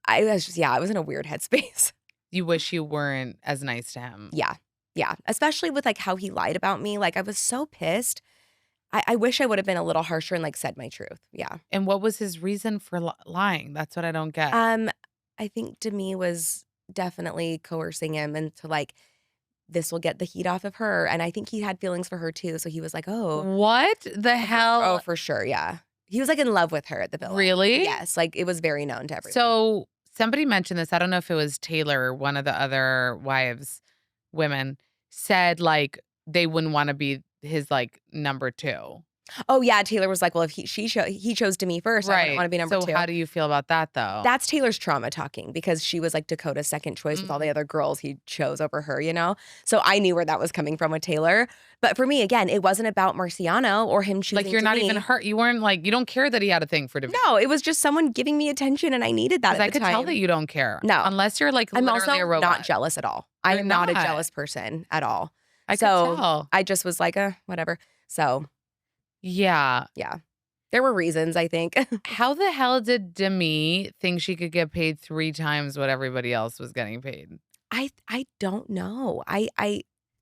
Speaker 1: I was just, I was in a weird headspace.
Speaker 2: You wish you weren't as nice to him.
Speaker 1: Yeah. Yeah. Especially with like how he lied about me. Like, I was so pissed. I wish I would have been a little harsher and like said my truth. Yeah.
Speaker 2: And what was his reason for lying? That's what I don't get.
Speaker 1: I think Demi was definitely coercing him into like, this will get the heat off of her. And I think he had feelings for her too. So he was like, oh.
Speaker 2: What the hell?
Speaker 1: Oh, for sure. Yeah. He was like in love with her at the villa.
Speaker 2: Really?
Speaker 1: Yes. Like, it was very known to everyone.
Speaker 2: So somebody mentioned this. I don't know if it was Taylor or one of the other women, said like they wouldn't want to be his like number 2.
Speaker 1: Oh yeah, Taylor was like, well, if he chose Demi first, I wouldn't want to be number 2.
Speaker 2: So how do you feel about that though?
Speaker 1: That's Taylor's trauma talking, because she was like Dakota's second choice with all the other girls he chose over her, you know? So I knew where that was coming from with Taylor. But for me, again, it wasn't about Marciano or him choosing
Speaker 2: like you're not
Speaker 1: Demi.
Speaker 2: even hurt. You weren't like, you don't care that he had a thing for Demi.
Speaker 1: No, it was just someone giving me attention and I needed that at
Speaker 2: I
Speaker 1: the
Speaker 2: could
Speaker 1: time.
Speaker 2: tell that you don't care.
Speaker 1: No.
Speaker 2: Unless you're like
Speaker 1: I'm
Speaker 2: literally
Speaker 1: also
Speaker 2: a robot.
Speaker 1: not jealous at all. I
Speaker 2: You're
Speaker 1: am not a
Speaker 2: not.
Speaker 1: jealous person at all.
Speaker 2: I could
Speaker 1: So
Speaker 2: tell.
Speaker 1: I just was like, whatever. So
Speaker 2: Yeah.
Speaker 1: yeah, there were reasons, I think.
Speaker 2: How the hell did Demi think she could get paid 3 times what everybody else was getting paid?
Speaker 1: I don't know.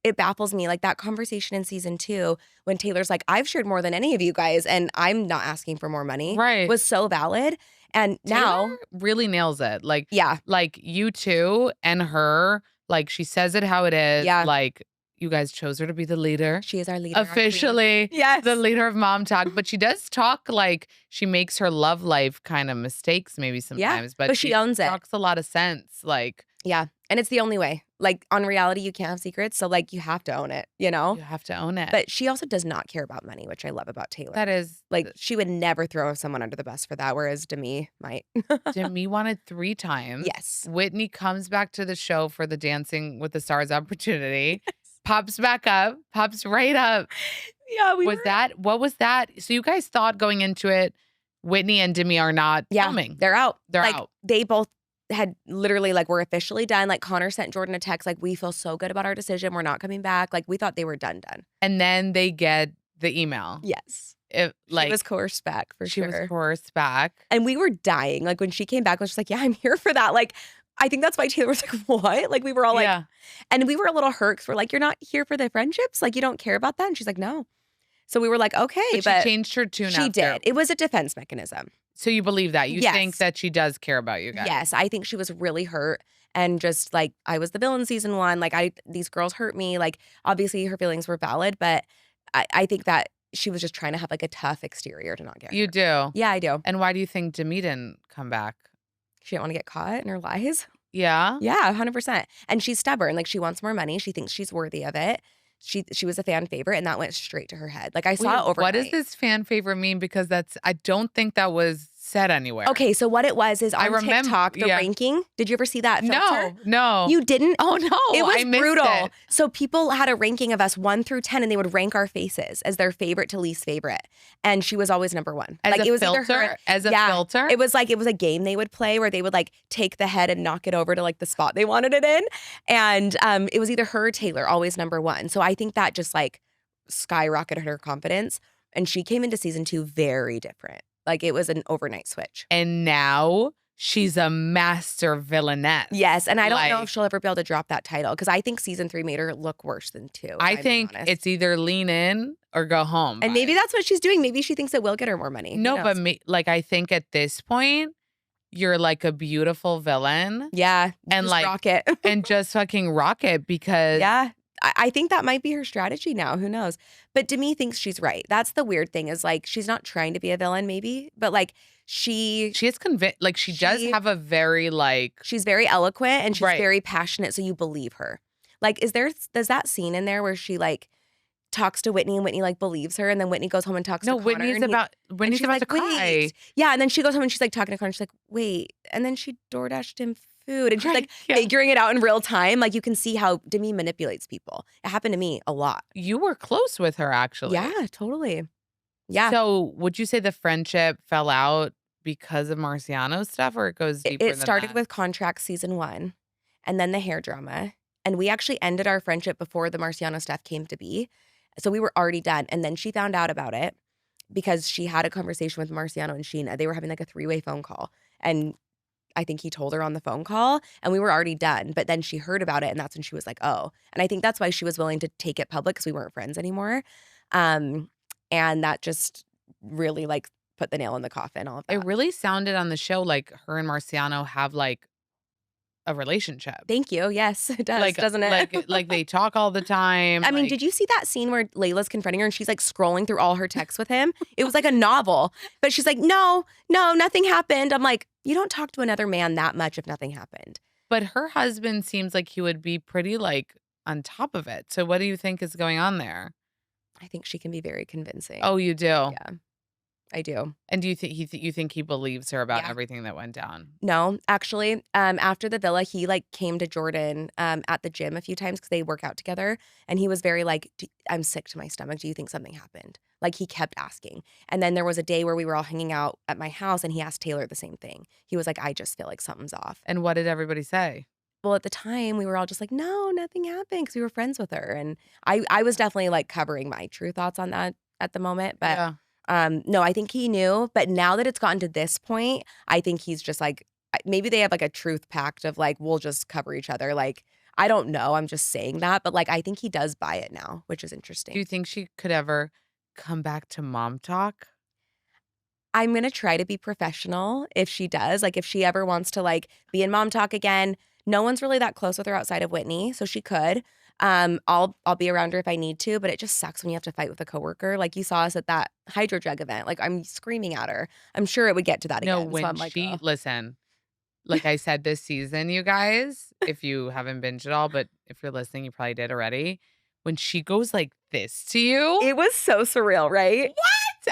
Speaker 1: It baffles me. Like that conversation in season 2 when Taylor's like, I've shared more than any of you guys and I'm not asking for more money.
Speaker 2: Right.
Speaker 1: Was so valid. And now
Speaker 2: Taylor really nails it. Like,
Speaker 1: yeah.
Speaker 2: like you two and her, like she says it how it is.
Speaker 1: Yeah.
Speaker 2: Like you guys chose her to be the leader.
Speaker 1: She is our leader.
Speaker 2: Officially.
Speaker 1: Yes.
Speaker 2: The leader of Momtok. But she does talk like she makes her love life kind of mistakes maybe sometimes.
Speaker 1: But she owns it.
Speaker 2: Talks a lot of sense. Like,
Speaker 1: yeah. And it's the only way. Like on reality, you can't have secrets. So like you have to own it, you know?
Speaker 2: you have to own it.
Speaker 1: But she also does not care about money, which I love about Taylor.
Speaker 2: that is
Speaker 1: like she would never throw someone under the bus for that, whereas Demi might.
Speaker 2: Demi wanted 3 times.
Speaker 1: Yes.
Speaker 2: Whitney comes back to the show for the Dancing with the Stars opportunity. Pops back up, pops right up.
Speaker 1: Yeah,
Speaker 2: what was that? So you guys thought going into it, Whitney and Demi are not filming.
Speaker 1: They're out.
Speaker 2: They're
Speaker 1: like,
Speaker 2: out.
Speaker 1: They both had literally like, we're officially done. Like Connor sent Jordan a text, like, we feel so good about our decision. We're not coming back. Like we thought they were done.
Speaker 2: And then they get the email.
Speaker 1: Yes.
Speaker 2: It
Speaker 1: She was coerced back for
Speaker 2: she
Speaker 1: sure.
Speaker 2: was coerced back.
Speaker 1: And we were dying. Like when she came back, I was just like, yeah, I'm here for that. Like, I think that's why Taylor was like, what? Like we were all like,
Speaker 2: Yeah.
Speaker 1: and we were a little hurt 'cause we're like, you're not here for the friendships? Like you don't care about that? And she's like, no. So we were like, okay.
Speaker 2: But she changed her tune
Speaker 1: She
Speaker 2: after.
Speaker 1: did. It was a defense mechanism.
Speaker 2: So you believe that? You
Speaker 1: Yes.
Speaker 2: think that she does care about you guys?
Speaker 1: Yes, I think she was really hurt and just like I was the villain season 1. Like these girls hurt me. Like obviously her feelings were valid, but I think that she was just trying to have like a tough exterior to not get
Speaker 2: You
Speaker 1: hurt.
Speaker 2: do?
Speaker 1: Yeah, I do.
Speaker 2: And why do you think Demi didn't come back?
Speaker 1: She didn't want to get caught in her lies.
Speaker 2: Yeah?
Speaker 1: Yeah, 100%. And she's stubborn. Like she wants more money. She thinks she's worthy of it. She was a fan favorite and that went straight to her head. Like I saw it overnight.
Speaker 2: What does this fan favorite mean? Because I don't think that was said anywhere.
Speaker 1: Okay, so what it was is on
Speaker 2: remember-
Speaker 1: TikTok, the ranking. Did you ever see that filter?
Speaker 2: No.
Speaker 1: You didn't?
Speaker 2: Oh no.
Speaker 1: It was
Speaker 2: I missed
Speaker 1: brutal.
Speaker 2: it.
Speaker 1: So people had a ranking of us 1 through 10 and they would rank our faces as their favorite to least favorite. And she was always number 1.
Speaker 2: As
Speaker 1: like
Speaker 2: a
Speaker 1: it was
Speaker 2: filter?
Speaker 1: either her.
Speaker 2: As a
Speaker 1: Yeah.
Speaker 2: filter?
Speaker 1: It was a game they would play where they would like take the head and knock it over to like the spot they wanted it in. And it was either her or Taylor, always number 1. So I think that just like skyrocketed her confidence. And she came into season 2 very different. Like it was an overnight switch.
Speaker 2: And now she's a master villainess.
Speaker 1: Yes, and I don't know if she'll ever be able to drop that title because I think season 3 made her look worse than 2.
Speaker 2: I think it's either lean in or go home.
Speaker 1: And maybe that's what she's doing. Maybe she thinks it will get her more money. Who
Speaker 2: No,
Speaker 1: knows?
Speaker 2: but like I think at this point, you're like a beautiful villain.
Speaker 1: Yeah,
Speaker 2: And
Speaker 1: just
Speaker 2: like
Speaker 1: rock it.
Speaker 2: and just fucking rock it because
Speaker 1: Yeah. I think that might be her strategy now. Who knows? But Demi thinks she's right. That's the weird thing is like she's not trying to be a villain, maybe, but like she
Speaker 2: is convinced. Like she does have a very like
Speaker 1: she's very eloquent and she's
Speaker 2: Right.
Speaker 1: very passionate, so you believe her. Like, there's that scene in there where she like talks to Whitney and Whitney like believes her, and then Whitney goes home and talks to Connor.
Speaker 2: Whitney's
Speaker 1: and
Speaker 2: about
Speaker 1: she's
Speaker 2: to
Speaker 1: like,
Speaker 2: cry.
Speaker 1: wait. Yeah, and then she goes home and she's like talking to Connor. She's like, wait, and then she DoorDashed him food, and she's like figuring it out in real time. Like you can see how Demi manipulates people. It happened to me a lot.
Speaker 2: You were close with her actually.
Speaker 1: Yeah, totally. Yeah.
Speaker 2: So would you say the friendship fell out because of Marciano stuff, or it goes deeper
Speaker 1: It
Speaker 2: than
Speaker 1: started
Speaker 2: that?
Speaker 1: with Contract season 1 and then the hair drama. And we actually ended our friendship before the Marciano stuff came to be. So we were already done. And then she found out about it because she had a conversation with Marciano and Sheena. They were having like a 3-way phone call. And I think he told her on the phone call and we were already done. But then she heard about it and that's when she was like, oh. And I think that's why she was willing to take it public because we weren't friends anymore. And that just really like put the nail in the coffin, all of that.
Speaker 2: It really sounded on the show like her and Marciano have like a relationship.
Speaker 1: Thank you. Yes, it does,
Speaker 2: Like,
Speaker 1: doesn't it?
Speaker 2: like they talk all the time.
Speaker 1: I mean,
Speaker 2: like-
Speaker 1: did you see that scene where Layla's confronting her and she's like scrolling through all her texts with him? It was like a novel, but she's like, no, nothing happened. I'm like, you don't talk to another man that much if nothing happened.
Speaker 2: But her husband seems like he would be pretty like on top of it. So what do you think is going on there?
Speaker 1: I think she can be very convincing.
Speaker 2: Oh, you do?
Speaker 1: Yeah, I do.
Speaker 2: And do you think you think he believes her about
Speaker 1: Yeah.
Speaker 2: everything that went down?
Speaker 1: No, actually, after the villa, he like came to Jordan at the gym a few times because they work out together. And he was very like, I'm sick to my stomach. Do you think something happened? Like he kept asking. And then there was a day where we were all hanging out at my house and he asked Taylor the same thing. He was like, I just feel like something's off.
Speaker 2: And what did everybody say?
Speaker 1: Well, at the time, we were all just like, no, nothing happened because we were friends with her. And I was definitely like covering my true thoughts on that at the moment. But
Speaker 2: Yeah.
Speaker 1: no, I think he knew. But now that it's gotten to this point, I think he's just like, maybe they have like a truth pact of like, we'll just cover each other. Like, I don't know. I'm just saying that. But like, I think he does buy it now, which is interesting.
Speaker 2: Do you think she could ever come back to Momtok?
Speaker 1: I'm going to try to be professional if she does. Like, if she ever wants to like be in Momtok again, no one's really that close with her outside of Whitney. So she could. I'll be around her if I need to, but it just sucks when you have to fight with a coworker. Like you saw us at that hydro drug event. Like I'm screaming at her. I'm sure it would get to that
Speaker 2: No,
Speaker 1: again.
Speaker 2: when
Speaker 1: So I'm like,
Speaker 2: she
Speaker 1: oh.
Speaker 2: listen, like I said this season, you guys, if you haven't binged it all, but if you're listening, you probably did already. When she goes like this to you,
Speaker 1: It was so surreal, right?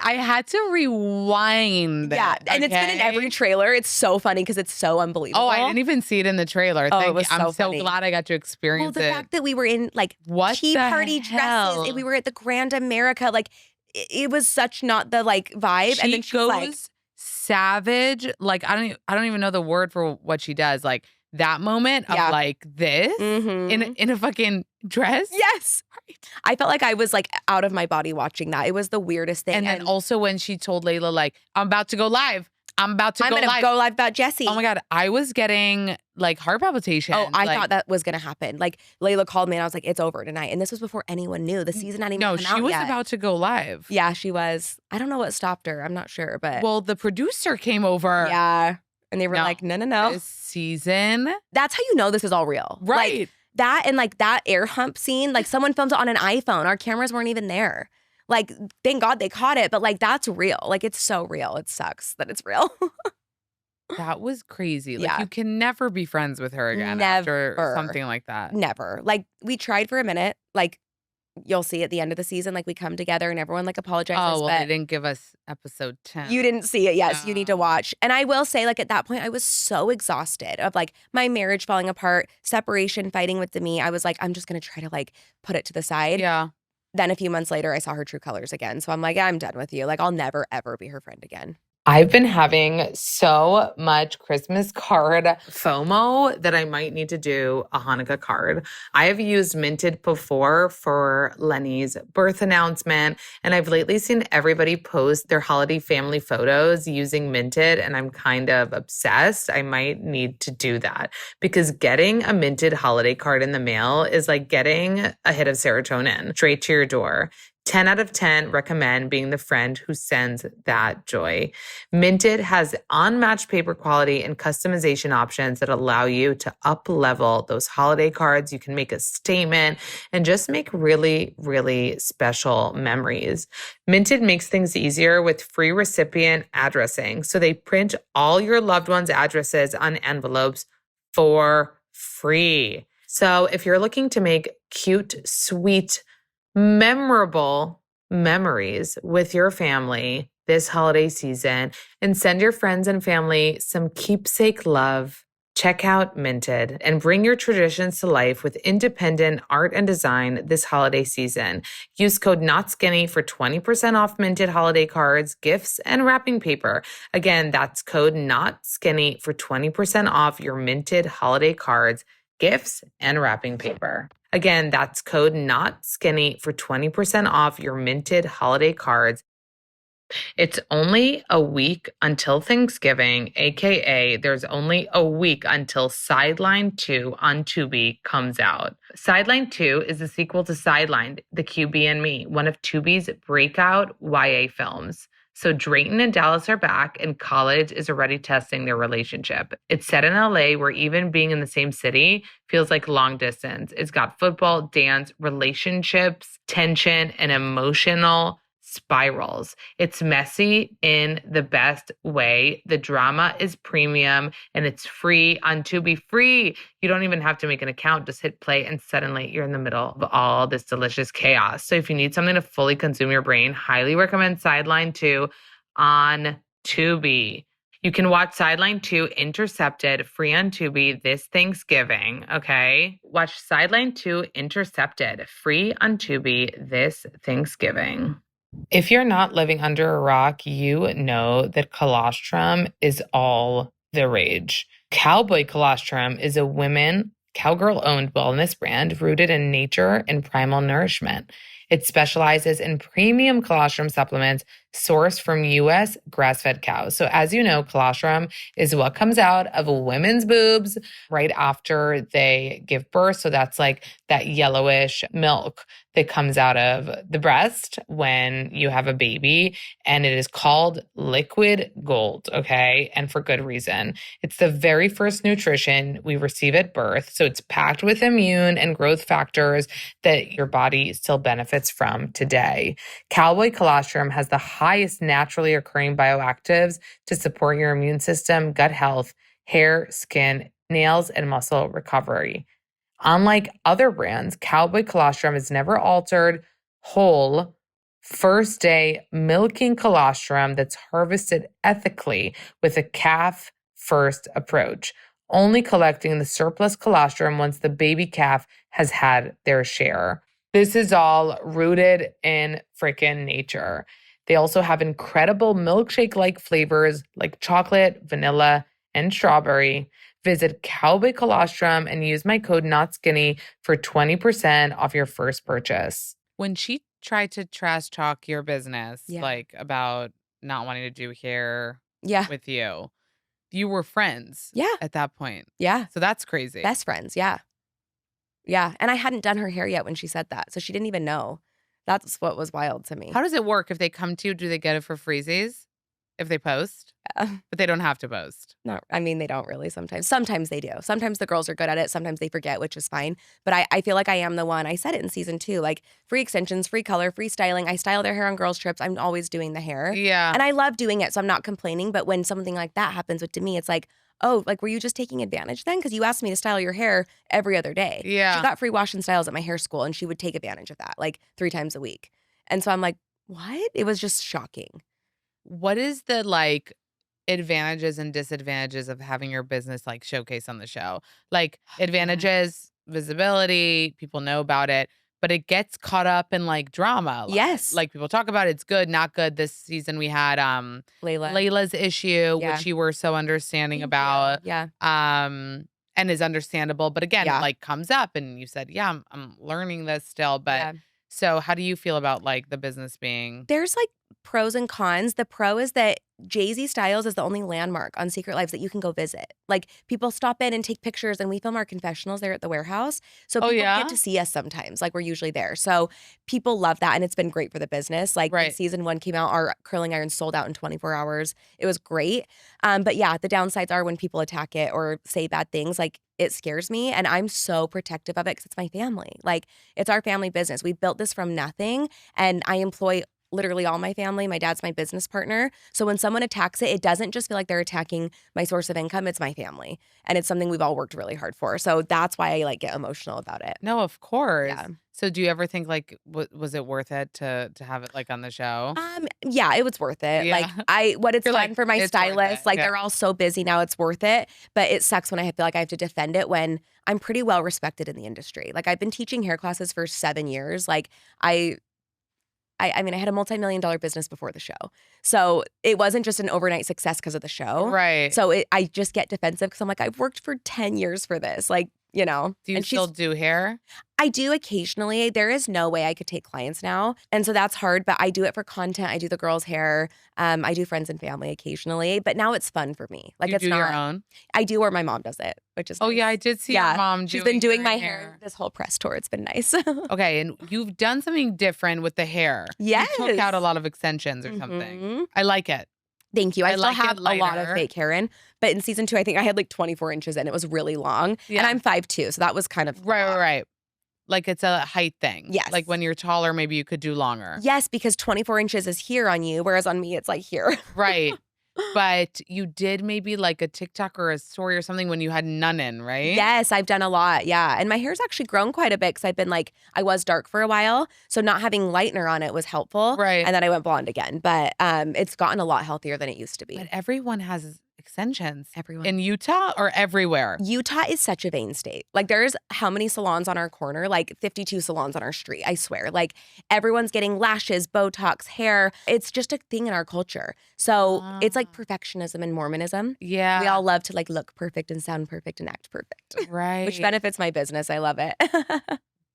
Speaker 2: I had to rewind.
Speaker 1: Yeah, and it's been in every trailer. It's so funny because it's so unbelievable.
Speaker 2: Oh, I didn't even see it in the trailer.
Speaker 1: Oh, it
Speaker 2: Thank
Speaker 1: was
Speaker 2: you. I'm
Speaker 1: so
Speaker 2: so
Speaker 1: funny.
Speaker 2: glad I got to
Speaker 1: Well,
Speaker 2: experience
Speaker 1: the
Speaker 2: it.
Speaker 1: fact that we were in like
Speaker 2: What
Speaker 1: tea
Speaker 2: the
Speaker 1: party
Speaker 2: hell?
Speaker 1: dresses and we were at the Grand America, like it was such not the like vibe.
Speaker 2: She
Speaker 1: and then she's
Speaker 2: goes
Speaker 1: like,
Speaker 2: savage. Like I don't even know the word for what she does. Like that moment of
Speaker 1: Yeah.
Speaker 2: like this
Speaker 1: mhm.
Speaker 2: in a fucking dress.
Speaker 1: Yes. I felt like I was like out of my body watching that. It was the weirdest thing.
Speaker 2: And then also when she told Layla like I'm about to go live. I'm
Speaker 1: I'm gonna go live about Jessi.
Speaker 2: Oh my God, I was getting like heart palpitations.
Speaker 1: Oh, I
Speaker 2: like,
Speaker 1: thought that was gonna happen. Like Layla called me and I was like, it's over tonight. And this was before anyone knew. The season hadn't even
Speaker 2: no,
Speaker 1: come
Speaker 2: she
Speaker 1: out
Speaker 2: was
Speaker 1: yet.
Speaker 2: about to go live.
Speaker 1: Yeah, she was. I don't know what stopped her. I'm not sure, but
Speaker 2: Well, the producer came over.
Speaker 1: yeah. And they were
Speaker 2: No.
Speaker 1: like, no.
Speaker 2: This season.
Speaker 1: That's how you know this is all real.
Speaker 2: Right.
Speaker 1: Like, that and like that air hump scene, like someone filmed it on an iPhone. Our cameras weren't even there. Like, thank God they caught it, but like that's real. Like it's so real. It sucks that it's real.
Speaker 2: That was crazy. Like
Speaker 1: Yeah.
Speaker 2: you can never be friends with her again after
Speaker 1: Never.
Speaker 2: something like that.
Speaker 1: Never. Like we tried for a minute. Like you'll see at the end of the season, like we come together and everyone like apologizes.
Speaker 2: Oh, well,
Speaker 1: but
Speaker 2: they didn't give us episode 10.
Speaker 1: you didn't see it. Yes, you need to
Speaker 2: No.
Speaker 1: watch. And I will say, like, at that point, I was so exhausted of like my marriage falling apart, separation, fighting with Demi. I was like, I'm just going to try to like put it to the side.
Speaker 2: Yeah.
Speaker 1: Then a few months later, I saw her true colors again. So I'm like, I'm done with you. Like, I'll never, ever be her friend again.
Speaker 3: I've been having so much Christmas card FOMO that I might need to do a Hanukkah card. I have used Minted before for Lenny's birth announcement, and I've lately seen everybody post their holiday family photos using Minted, and I'm kind of obsessed. I might need to do that because getting a Minted holiday card in the mail is like getting a hit of serotonin straight to your door. 10 out of 10 recommend being the friend who sends that joy. Minted has unmatched paper quality and customization options that allow you to up-level those holiday cards. You can make a statement and just make really, really special memories. Minted makes things easier with free recipient addressing. So they print all your loved ones' addresses on envelopes for free. So if you're looking to make cute, sweet, memorable memories with your family this holiday season and send your friends and family some keepsake love, Check out Minted and bring your traditions to life with independent art and design this holiday season. Use code NOTSKINNY for 20% off Minted holiday cards, gifts, and wrapping paper. Again, that's code NOTSKINNY for 20% off your Minted holiday cards, gifts, and wrapping paper. Again, that's code NOTSKINNY for 20% off your Minted holiday cards. It's only a week until Thanksgiving, aka there's only a week until Sideline 2 on Tubi comes out. Sideline 2 is the sequel to Sidelined, The QB and Me, one of Tubi's breakout YA films. So Drayton and Dallas are back, and college is already testing their relationship. It's set in LA, where even being in the same city feels like long distance. It's got football, dance, relationships, tension, and emotional spirals. It's messy in the best way. The drama is premium and it's free on Tubi. Free. You don't even have to make an account. Just hit play and suddenly you're in the middle of all this delicious chaos. So if you need something to fully consume your brain, highly recommend Sideline 2 on Tubi. You can watch Sideline 2 Intercepted free on Tubi this Thanksgiving, okay? Watch Sideline 2 Intercepted free on Tubi this Thanksgiving. If you're not living under a rock, you know that colostrum is all the rage. Cowboy Colostrum is a cowgirl-owned wellness brand rooted in nature and primal nourishment. It specializes in premium colostrum supplements sourced from U.S. grass-fed cows. So as you know, colostrum is what comes out of women's boobs right after they give birth. So that's like that yellowish milk that comes out of the breast when you have a baby. And it is called liquid gold, okay? And for good reason. It's the very first nutrition we receive at birth. So it's packed with immune and growth factors that your body still benefits from today. Cowboy Colostrum has the highest naturally occurring bioactives to support your immune system, gut health, hair, skin, nails, and muscle recovery. Unlike other brands, Cowboy Colostrum is never altered, whole, first day milking colostrum that's harvested ethically with a calf first approach, only collecting the surplus colostrum once the baby calf has had their share. This is all rooted in freaking nature. They also have incredible milkshake-like flavors like chocolate, vanilla, and strawberry. Visit Cowboy Colostrum and use my code NOTSKINNY for 20% off your first purchase.
Speaker 2: When she tried to trash talk your business, like about not wanting to do hair with you, you were friends at that point.
Speaker 1: Yeah.
Speaker 2: So that's crazy.
Speaker 1: Best friends. Yeah. Yeah. And I hadn't done her hair yet when she said that. So she didn't even know. That's what was wild to me.
Speaker 2: How does it work? If they come to you, do they get it for freezies? If they post? But they don't have to post.
Speaker 1: No, I mean, they don't really sometimes. Sometimes they do. Sometimes the girls are good at it. Sometimes they forget, which is fine. But I feel like I am the one. I said it in season 2, like free extensions, free color, free styling. I style their hair on girls' trips. I'm always doing the hair.
Speaker 2: Yeah.
Speaker 1: And I love doing it, so I'm not complaining. But when something like that happens with Demi, it's like, oh, like, were you just taking advantage then? Because you asked me to style your hair every other day.
Speaker 2: Yeah.
Speaker 1: She got free wash and styles at my hair school, and she would take advantage of that, like 3 times a week. And so I'm like, what? It was just shocking.
Speaker 2: What is the, like, advantages and disadvantages of having your business like showcase on the show? Like, advantages, visibility, people know about it, but it gets caught up in like drama.
Speaker 1: Yes.
Speaker 2: Like people talk about it's good, not good. This season we had Layla's issue, which you were so understanding about.
Speaker 1: Yeah.
Speaker 2: And is understandable. But again, it like comes up and you said, yeah, I'm learning this still. But so how do you feel about like the business being?
Speaker 1: There's like pros and cons. The pro is that Jay-Z Styles is the only landmark on Secret Lives that you can go visit. Like, people stop in and take pictures, and we film our confessionals there at the warehouse. So people get to see us sometimes. Like, we're usually there. So people love that, and it's been great for the business. Like, when season 1 came out, our curling iron sold out in 24 hours. It was great. But yeah, the downsides are when people attack it or say bad things, like, it scares me, and I'm so protective of it because it's my family. Like, it's our family business. We built this from nothing, and I employ literally all my family. My dad's my business partner. So when someone attacks it, it doesn't just feel like they're attacking my source of income. It's my family. And it's something we've all worked really hard for. So that's why I like get emotional about it.
Speaker 2: No, of course.
Speaker 1: Yeah.
Speaker 2: So do you ever think like, was it worth it to have it like on the show?
Speaker 1: Yeah, it was worth it.
Speaker 2: Yeah.
Speaker 1: Like what it's
Speaker 2: You're
Speaker 1: done
Speaker 2: like,
Speaker 1: for my
Speaker 2: it's worth
Speaker 1: stylist,
Speaker 2: it.
Speaker 1: like
Speaker 2: Yeah.
Speaker 1: they're all so busy now, it's worth it. But it sucks when I feel like I have to defend it when I'm pretty well respected in the industry. Like I've been teaching hair classes for 7 years. Like I mean, I had a multi-million-dollar business before the show. So it wasn't just an overnight success because of the show.
Speaker 2: Right.
Speaker 1: So I just get defensive because I'm like, I've worked for 10 years for this. Like, you know.
Speaker 2: Do you
Speaker 1: and
Speaker 2: still do hair?
Speaker 1: I do occasionally. There is no way I could take clients now. And so that's hard, but I do it for content. I do the girls' hair. I do friends and family occasionally, but now it's fun for me. Like
Speaker 2: You
Speaker 1: it's
Speaker 2: do
Speaker 1: not
Speaker 2: your own?
Speaker 1: I do, or my mom does it, which is
Speaker 2: Oh
Speaker 1: nice.
Speaker 2: yeah, I did see
Speaker 1: Yeah,
Speaker 2: your mom
Speaker 1: She's been doing
Speaker 2: your
Speaker 1: my hair this whole press tour. It's been nice.
Speaker 2: Okay, and you've done something different with the hair.
Speaker 1: Yes.
Speaker 2: You took out a lot of extensions or something.
Speaker 1: Mhm.
Speaker 2: I like it.
Speaker 1: Thank you. I
Speaker 2: I
Speaker 1: still
Speaker 2: like it
Speaker 1: have a lot of
Speaker 2: lighter.
Speaker 1: fake hair in, but in season 2, I think I had like 24 inches in. It was really long.
Speaker 2: Yeah.
Speaker 1: And I'm 5'2", so that was kind of a lot.
Speaker 2: Right. Like it's a height thing.
Speaker 1: Yes.
Speaker 2: Like when you're taller, maybe you could do longer.
Speaker 1: Yes, because 24 inches is here on you, whereas on me, it's like here.
Speaker 2: Right. But you did maybe like a TikTok or a story or something when you had none in, right?
Speaker 1: Yes, I've done a lot. Yeah. And my hair's actually grown quite a bit because I've been like, I was dark for a while. So not having lightener on it was helpful.
Speaker 2: Right.
Speaker 1: And then I went blonde again. But it's gotten a lot healthier than it used to be.
Speaker 2: But everyone has extensions.
Speaker 1: Everyone.
Speaker 2: In Utah or everywhere?
Speaker 1: Utah is such a vain state. Like there's how many salons on our corner? Like 52 salons on our street, I swear. Like everyone's getting lashes, Botox, hair. It's just a thing in our culture. So it's like perfectionism and Mormonism.
Speaker 2: Yeah.
Speaker 1: We all love to like look perfect and sound perfect and act perfect,
Speaker 2: Right.
Speaker 1: which benefits my business. I love it.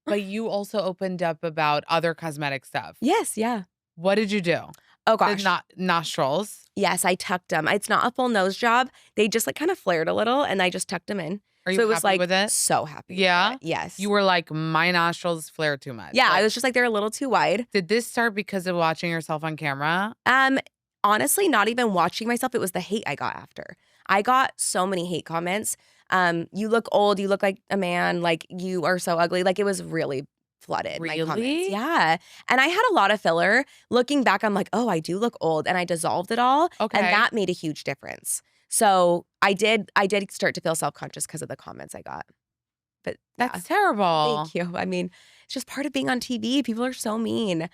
Speaker 2: But you also opened up about other cosmetic stuff.
Speaker 1: Yes, yeah.
Speaker 2: What did you do?
Speaker 1: Oh
Speaker 2: The
Speaker 1: gosh.
Speaker 2: nostrils.
Speaker 1: Yes, I tucked them. It's not a full nose job. They just like kind of flared a little and I just tucked them in.
Speaker 2: Are you
Speaker 1: So it was
Speaker 2: happy
Speaker 1: like
Speaker 2: with it?
Speaker 1: so happy.
Speaker 2: Yeah?
Speaker 1: With it. Yes.
Speaker 2: You were like, my nostrils flare too much.
Speaker 1: Yeah,
Speaker 2: Like,
Speaker 1: I was just like they're a little too wide.
Speaker 2: Did this start because of watching yourself on camera?
Speaker 1: Honestly, not even watching myself. It was the hate I got after. I got so many hate comments. You look old. You look like a man. Like you are so ugly. Like it was really flooded. My comments.
Speaker 2: Really?
Speaker 1: Yeah. And I had a lot of filler. Looking back, I'm like, oh, I do look old. And I dissolved it all.
Speaker 2: Okay.
Speaker 1: And that made a huge difference. So I did start to feel self-conscious because of the comments I got. But
Speaker 2: That's terrible.
Speaker 1: thank you. I mean, it's just part of being on TV. People are so mean.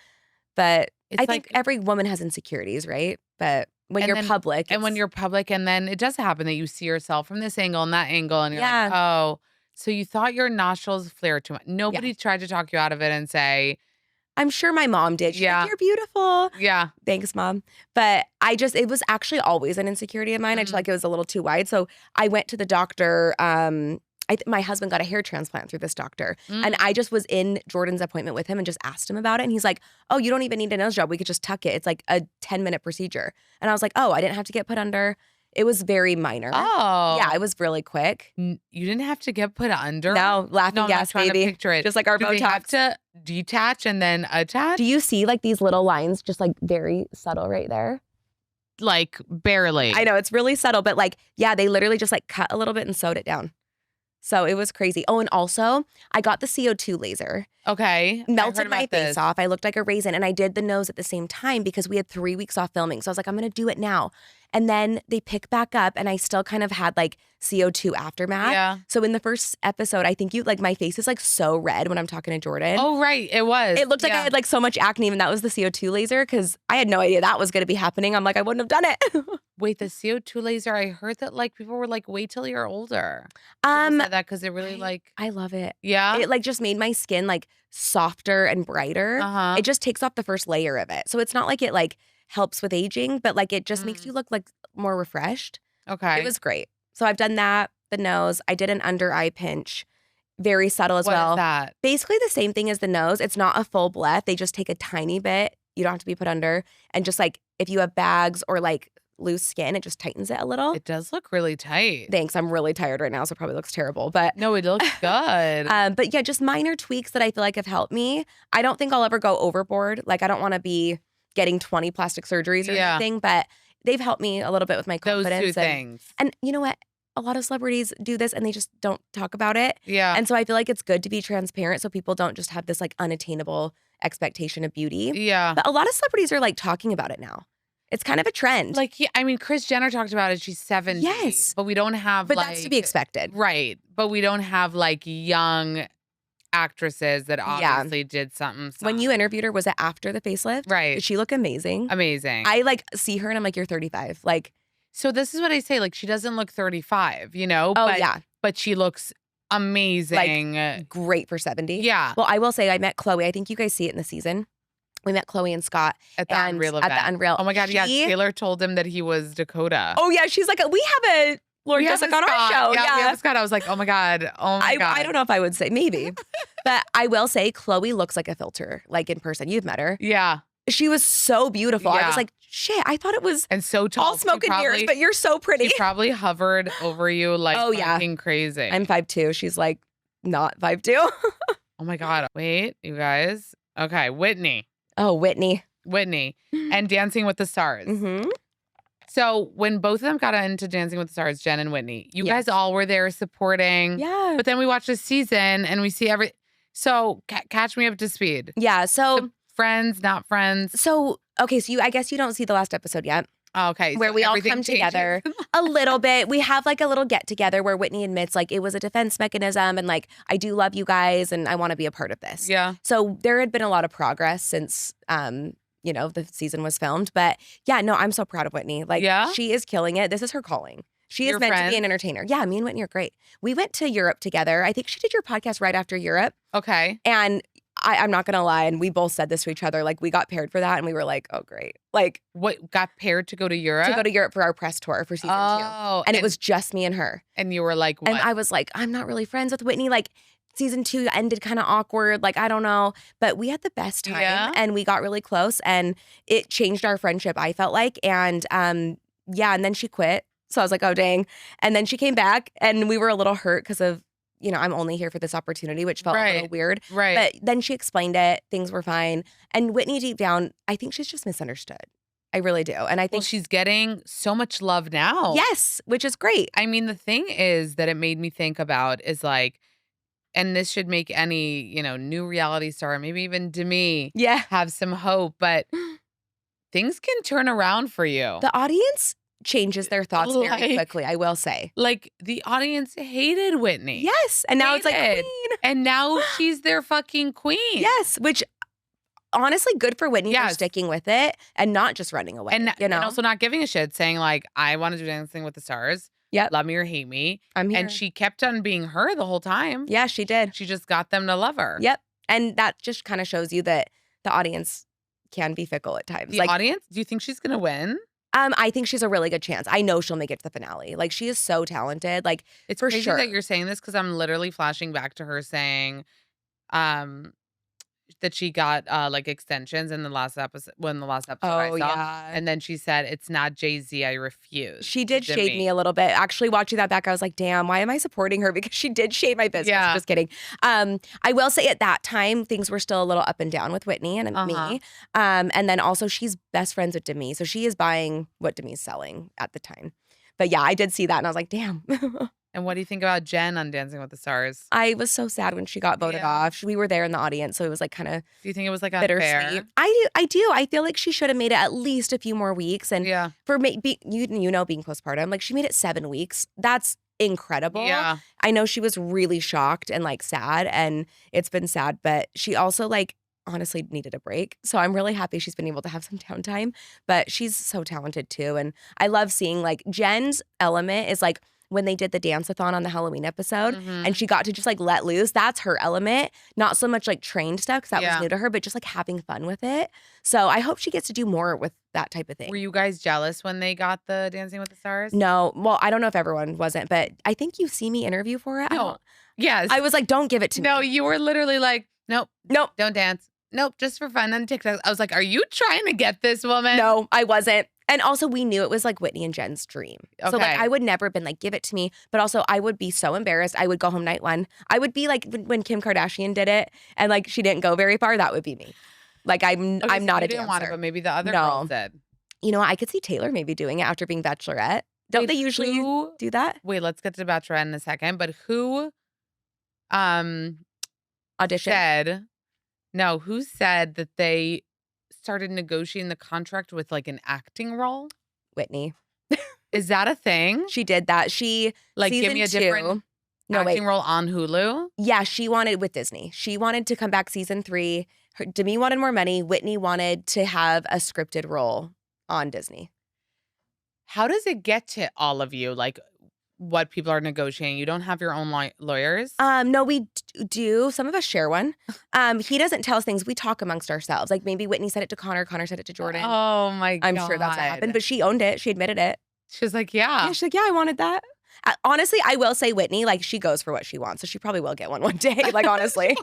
Speaker 1: But
Speaker 2: It's
Speaker 1: I think
Speaker 2: like-
Speaker 1: every woman has insecurities, right? But when
Speaker 2: And
Speaker 1: you're
Speaker 2: then-
Speaker 1: public,
Speaker 2: And when
Speaker 1: it's-
Speaker 2: you're public, and then it does happen that you see yourself from this angle and that angle, and you're like,
Speaker 1: Yeah.
Speaker 2: oh, so you thought your nostrils flared too much. Nobody tried to talk you out of it and say,
Speaker 1: I'm sure my mom did. She's
Speaker 2: Yeah.
Speaker 1: like, you're beautiful.
Speaker 2: yeah,
Speaker 1: Thanks, mom. But it was actually always an insecurity of mine. I just
Speaker 2: Mhm.
Speaker 1: like it was a little too wide. So I went to the doctor. My husband got a hair transplant through this doctor. And I just was in Jordan's appointment with him and just asked him about it. And he's like, oh, you don't even need a nose job. We could just tuck it. It's like a 10-minute procedure. And I was like, oh, I didn't have to get put under. It was very minor.
Speaker 2: Oh.
Speaker 1: Yeah, it was really quick.
Speaker 2: You didn't have to get put under?
Speaker 1: No, laughing
Speaker 2: No, I'm
Speaker 1: gas,
Speaker 2: not trying
Speaker 1: baby.
Speaker 2: to picture it.
Speaker 1: Just like our
Speaker 2: Do they have
Speaker 1: Botox.
Speaker 2: to detach and then attach?
Speaker 1: Do you see like these little lines just like very subtle right there?
Speaker 2: Like barely.
Speaker 1: I know it's really subtle, but like, yeah, they literally just like cut a little bit and sewed it down. So it was crazy. Oh, and also I got the CO2 laser.
Speaker 2: Okay. I
Speaker 1: Melted
Speaker 2: heard
Speaker 1: my
Speaker 2: about
Speaker 1: face
Speaker 2: this.
Speaker 1: off. I looked like a raisin and I did the nose at the same time because we had 3 weeks off filming. So I was like, I'm going to do it now. And then they pick back up and I still kind of had like CO2 aftermath.
Speaker 2: Yeah.
Speaker 1: So in the first episode, I think my face is like so red when I'm talking to Jordan.
Speaker 2: Oh, right. It was.
Speaker 1: It looked like I
Speaker 2: Yeah.
Speaker 1: had like so much acne, and that was the CO2 laser because I had no idea that was going to be happening. I'm like, I wouldn't have done it.
Speaker 2: Wait, the CO2 laser, I heard that like people were like, wait till you're older. People said that because it really like,
Speaker 1: I love it.
Speaker 2: yeah.
Speaker 1: It like just made my skin like softer and brighter.
Speaker 2: Uh-huh.
Speaker 1: It just takes off the first layer of it. So it's not like it like helps with aging, but like it just makes you look like more refreshed.
Speaker 2: Okay.
Speaker 1: It was great. So I've done that, the nose. I did an under eye pinch. Very subtle as
Speaker 2: What
Speaker 1: well.
Speaker 2: is that?
Speaker 1: Basically the same thing as the nose. It's not a full breath. They just take a tiny bit. You don't have to be put under. And just like if you have bags or like loose skin, it just tightens it a little.
Speaker 2: It does look really tight.
Speaker 1: Thanks. I'm really tired right now, so it probably looks terrible. But
Speaker 2: No, it looks good.
Speaker 1: but yeah, just minor tweaks that I feel like have helped me. I don't think I'll ever go overboard. Like I don't want to be getting 20 plastic surgeries or
Speaker 2: Yeah.
Speaker 1: anything, but they've helped me a little bit with my
Speaker 2: Those
Speaker 1: confidence.
Speaker 2: two things.
Speaker 1: And you know what? A lot of celebrities do this and they just don't talk about it.
Speaker 2: Yeah.
Speaker 1: And so I feel like it's good to be transparent so people don't just have this like unattainable expectation of beauty.
Speaker 2: Yeah.
Speaker 1: But a lot of celebrities are like talking about it now. It's kind of a trend.
Speaker 2: Like, I mean, Kris Jenner talked about it. She's 70.
Speaker 1: Yes.
Speaker 2: But we don't have
Speaker 1: but
Speaker 2: like.
Speaker 1: that's to be expected.
Speaker 2: Right. But we don't have like young actresses that obviously did something.
Speaker 1: When you interviewed her, was it after the facelift?
Speaker 2: Right.
Speaker 1: Did she look amazing?
Speaker 2: Amazing.
Speaker 1: I like see her and I'm like, you're 35. Like,
Speaker 2: so this is what I say. Like, she doesn't look 35, you know?
Speaker 1: oh
Speaker 2: but,
Speaker 1: yeah.
Speaker 2: But she looks amazing.
Speaker 1: Great for 70.
Speaker 2: Yeah.
Speaker 1: Well, I will say I met Chloe. I think you guys see it in the season. We met Chloe and Scott
Speaker 2: At the Unreal event.
Speaker 1: At the Unreal.
Speaker 2: Oh my God, yeah. Taylor told him that he was Dakota.
Speaker 1: Oh yeah, she's like, we have a Lord Jessica on our show.
Speaker 2: Yeah, we have a Scott. I was like, oh my God. Oh my God.
Speaker 1: I don't know if I would say maybe. But I will say Chloe looks like a filter, like in person. You've met her.
Speaker 2: Yeah.
Speaker 1: She was so beautiful. I
Speaker 2: Yeah.
Speaker 1: was like, shit, I thought it was
Speaker 2: and so tall.
Speaker 1: all smoke and mirrors, but you're so pretty.
Speaker 2: She probably hovered over you like
Speaker 1: Oh, yeah.
Speaker 2: fucking crazy.
Speaker 1: I'm 5'2". She's like not 5'2".
Speaker 2: Oh my God. Wait, you guys. Okay, Whitney.
Speaker 1: Oh, Whitney.
Speaker 2: And Dancing with the Stars.
Speaker 1: Mm-hmm.
Speaker 2: So when both of them got into Dancing with the Stars, Jen and Whitney, you
Speaker 1: Yes.
Speaker 2: guys all were there supporting.
Speaker 1: Yeah.
Speaker 2: But then we watch this season and we see So catch me up to speed.
Speaker 1: Yeah. So
Speaker 2: friends, not friends.
Speaker 1: Okay. So I guess you don't see the last episode yet.
Speaker 2: Oh, okay.
Speaker 1: Where
Speaker 2: so
Speaker 1: we all
Speaker 2: everything
Speaker 1: come
Speaker 2: changes.
Speaker 1: together a little bit. We have like a little get together where Whitney admits like it was a defense mechanism and like I do love you guys and I want to be a part of this.
Speaker 2: Yeah.
Speaker 1: So there had been a lot of progress since the season was filmed. But yeah, no, I'm so proud of Whitney. Like she is killing it. This is her calling. She is
Speaker 2: Your
Speaker 1: meant to
Speaker 2: friends?
Speaker 1: be an entertainer. Yeah, me and Whitney are great. We went to Europe together. I think she did your podcast right after Europe.
Speaker 2: Okay.
Speaker 1: And I'm not gonna lie, and we both said this to each other, like we got paired for that and we were like, oh great. Like
Speaker 2: what got paired to go to Europe?
Speaker 1: To go to Europe for our press tour for season 2. And it was just me and her.
Speaker 2: And you were like, what?
Speaker 1: And I was like, I'm not really friends with Whitney. Like season 2 ended kind of awkward. Like, I don't know. But we had the best time and we got really close and it changed our friendship, I felt like. And and then she quit. So I was like, oh dang. And then she came back and we were a little hurt because of, I'm only here for this opportunity, which felt a little weird.
Speaker 2: Right.
Speaker 1: But then she explained it. Things were fine. And Whitney, deep down, I think she's just misunderstood. I really do. And I think
Speaker 2: she's getting so much love now.
Speaker 1: Yes, which is great.
Speaker 2: I mean, the thing is that it made me think about is like, and this should make any, new reality star, maybe even Demi, have some hope. But things can turn around for you.
Speaker 1: The audience changes their thoughts very quickly, I will say.
Speaker 2: Like, the audience hated Whitney.
Speaker 1: Yes. And now it's like, queen.
Speaker 2: And now she's their fucking queen.
Speaker 1: Yes. Which, honestly, good for Whitney for sticking with it and not just running away.
Speaker 2: And also not giving a shit, saying like, I want to do Dancing with the Stars.
Speaker 1: Yep.
Speaker 2: Love me or hate me.
Speaker 1: I'm here.
Speaker 2: And she kept on being her the whole time.
Speaker 1: Yeah, she did.
Speaker 2: She just got them to love her.
Speaker 1: Yep. And that just kind of shows you that the audience can be fickle at times.
Speaker 2: The audience? Do you think she's going to win?
Speaker 1: I think she's a really good chance. I know she'll make it to the finale. Like, she is so talented. Like,
Speaker 2: it's
Speaker 1: for
Speaker 2: crazy
Speaker 1: sure
Speaker 2: that you're saying this because I'm literally flashing back to her saying, that she got like extensions in the last episode I saw.
Speaker 1: Yeah.
Speaker 2: And then she said, it's not Jay-Z, I refuse.
Speaker 1: She did shade me a little bit. Actually, watching that back, I was like, damn, why am I supporting her? Because she did shade my business.
Speaker 2: Yeah.
Speaker 1: Just kidding. I will say at that time, things were still a little up and down with Whitney and me. And then also she's best friends with Demi. So she is buying what Demi's selling at the time. But yeah, I did see that and I was like, damn.
Speaker 2: And what do you think about Jen on Dancing with the Stars?
Speaker 1: I was so sad when she got voted off. We were there in the audience, so it was like kind of
Speaker 2: Do you think it was like
Speaker 1: bittersweet.
Speaker 2: unfair?
Speaker 1: I do. I feel like she should have made it at least a few more weeks. And for me, being postpartum, like she made it 7 weeks. That's incredible.
Speaker 2: Yeah.
Speaker 1: I know she was really shocked and like sad, and it's been sad, but she also like honestly needed a break. So I'm really happy she's been able to have some downtime. But she's so talented too. And I love seeing like Jen's element is like when they did the dance-a-thon on the Halloween episode and she got to just like let loose. That's her element. Not so much like trained stuff because that was new to her, but just like having fun with it. So I hope she gets to do more with that type of thing.
Speaker 2: Were you guys jealous when they got the Dancing with the Stars?
Speaker 1: No. Well, I don't know if everyone wasn't, but I think you see me interview for it.
Speaker 2: No. Yes.
Speaker 1: I was like, don't give it to me.
Speaker 2: No, you were literally like, nope, don't dance. Nope, just for fun on TikTok. I was like, are you trying to get this woman?
Speaker 1: No, I wasn't. And also we knew it was like Whitney and Jen's dream.
Speaker 2: Okay.
Speaker 1: So like I would never have been like, give it to me. But also I would be so embarrassed. I would go home night one. I would be like when Kim Kardashian did it and like she didn't go very far, that would be me. Like I'm not a dancer.
Speaker 2: Didn't want it, but maybe the other girls did.
Speaker 1: You know what? I could see Taylor maybe doing it after being Bachelorette. Don't they usually do that?
Speaker 2: Wait, let's get to the Bachelorette in a second. But who
Speaker 1: audition
Speaker 2: said No, who said that they started negotiating the contract with like an acting role?
Speaker 1: Whitney.
Speaker 2: Is that a thing?
Speaker 1: She did that. She
Speaker 2: Like, give me a
Speaker 1: season
Speaker 2: different
Speaker 1: 2. No, wait.
Speaker 2: acting role on Hulu?
Speaker 1: Yeah, she wanted with Disney. She wanted to come back season 3. Demi wanted more money. Whitney wanted to have a scripted role on Disney.
Speaker 2: How does it get to all of you? Like, what people are negotiating? You don't have your own lawyers?
Speaker 1: No, we do. Some of us share one. He doesn't tell us things. We talk amongst ourselves. Like maybe Whitney said it to Connor. Connor said it to Jordan.
Speaker 2: Oh my God.
Speaker 1: I'm sure that's what happened. But she owned it. She admitted it.
Speaker 2: She was like, yeah.
Speaker 1: Yeah, she's like, yeah, I wanted that. Honestly, I will say Whitney, like she goes for what she wants. So she probably will get one day. Like honestly.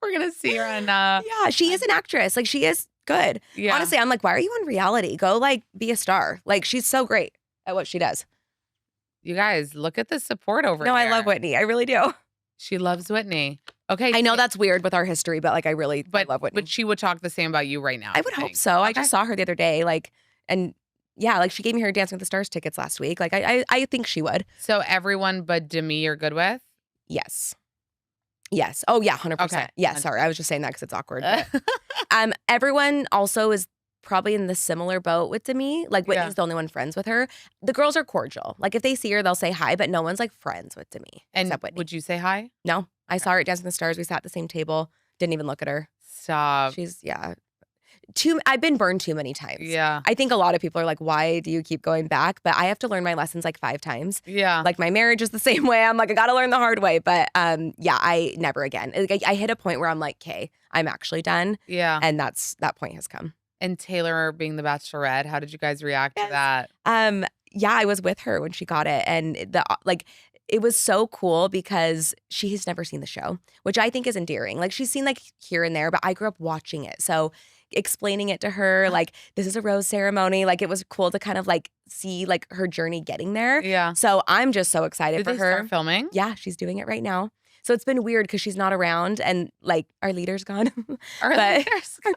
Speaker 2: we're gonna see her on
Speaker 1: yeah, she is an actress. Like she is good.
Speaker 2: Yeah.
Speaker 1: Honestly, I'm like, why are you on reality? Go like be a star. Like she's so great at what she does.
Speaker 2: You guys, look at the support over
Speaker 1: No,
Speaker 2: here.
Speaker 1: I love Whitney. I really do.
Speaker 2: She loves Whitney. Okay.
Speaker 1: I know that's weird with our history, but like I love Whitney.
Speaker 2: But she would talk the same about you right now.
Speaker 1: I would hope so. I just saw her the other day, like, and yeah, like she gave me her Dancing with the Stars tickets last week. Like I think she would.
Speaker 2: So everyone but Demi you're good with?
Speaker 1: Yes. Yes. Oh yeah, 100%.
Speaker 2: Okay.
Speaker 1: Yeah, sorry. I was just saying that because it's awkward. But, everyone also is probably in the similar boat with Demi. Like Whitney's the only one friends with her. The girls are cordial. Like if they see her, they'll say hi, but no one's like friends with Demi.
Speaker 2: And
Speaker 1: except Whitney.
Speaker 2: would you say hi?
Speaker 1: No. I saw her at Dancing with the Stars. We sat at the same table. Didn't even look at her.
Speaker 2: Stop.
Speaker 1: She's I've been burned too many times.
Speaker 2: Yeah.
Speaker 1: I think a lot of people are like, why do you keep going back? But I have to learn my lessons like 5 times.
Speaker 2: Yeah.
Speaker 1: Like my marriage is the same way. I'm like, I got to learn the hard way. But yeah, I never again. Like, I hit a point where I'm like, okay, I'm actually done.
Speaker 2: Yeah.
Speaker 1: And that point has come.
Speaker 2: And Taylor being the Bachelorette, how did you guys react to that?
Speaker 1: Yeah, I was with her when she got it. And it was so cool because she has never seen the show, which I think is endearing. Like she's seen like here and there, but I grew up watching it. So explaining it to her, like this is a rose ceremony. Like it was cool to kind of like see like her journey getting there.
Speaker 2: Yeah.
Speaker 1: So I'm just so excited
Speaker 2: Did
Speaker 1: for
Speaker 2: they
Speaker 1: her.
Speaker 2: start filming?
Speaker 1: Yeah, she's doing it right now. So it's been weird because she's not around and like our leader's gone.
Speaker 2: Our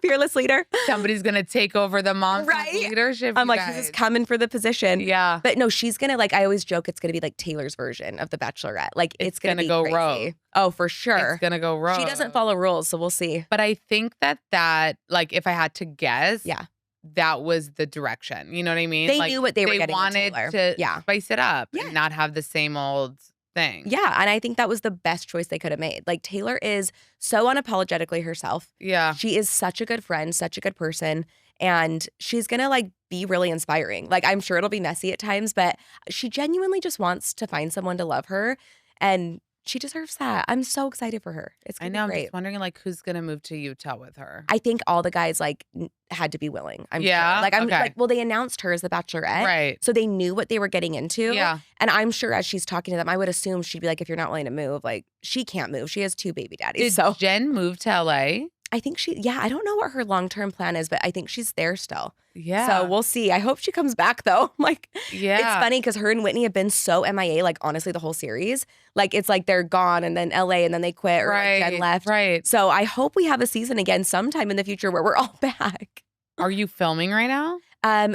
Speaker 1: fearless leader.
Speaker 2: Somebody's gonna take over the mom's leadership.
Speaker 1: I'm like, she's just coming for the position.
Speaker 2: Yeah.
Speaker 1: But no, she's gonna like, I always joke it's gonna be like Taylor's version of the Bachelorette. Like it's gonna be
Speaker 2: go
Speaker 1: crazy.
Speaker 2: rogue.
Speaker 1: Oh, for sure.
Speaker 2: It's gonna go rogue.
Speaker 1: She doesn't follow rules, so we'll see.
Speaker 2: But I think that like if I had to guess,
Speaker 1: yeah,
Speaker 2: that was the direction. You know what I mean?
Speaker 1: They
Speaker 2: like,
Speaker 1: knew what they were getting.
Speaker 2: They wanted to spice it up and not have the same old thing.
Speaker 1: Yeah, and I think that was the best choice they could have made. Like Taylor is so unapologetically herself.
Speaker 2: Yeah.
Speaker 1: She is such a good friend, such a good person, and she's going to like be really inspiring. Like I'm sure it'll be messy at times, but she genuinely just wants to find someone to love her, and she deserves that. I'm so excited for her. It's gonna be great.
Speaker 2: I'm just wondering like who's gonna move to Utah with her.
Speaker 1: I think all the guys like had to be willing. I'm sure. Like well, they announced her as the Bachelorette,
Speaker 2: right?
Speaker 1: So they knew what they were getting into.
Speaker 2: Yeah.
Speaker 1: And I'm sure as she's talking to them, I would assume she'd be like, if you're not willing to move, like she can't move. She has 2 baby daddies.
Speaker 2: Did Jen move to LA?
Speaker 1: I think I don't know what her long-term plan is, but I think she's there still.
Speaker 2: Yeah.
Speaker 1: So we'll see. I hope she comes back though. Like,
Speaker 2: yeah.
Speaker 1: It's funny because her and Whitney have been so MIA, like honestly, the whole series. Like it's like they're gone and then LA and then they quit or like Jen left.
Speaker 2: Right.
Speaker 1: So I hope we have a season again sometime in the future where we're all back.
Speaker 2: Are you filming right now?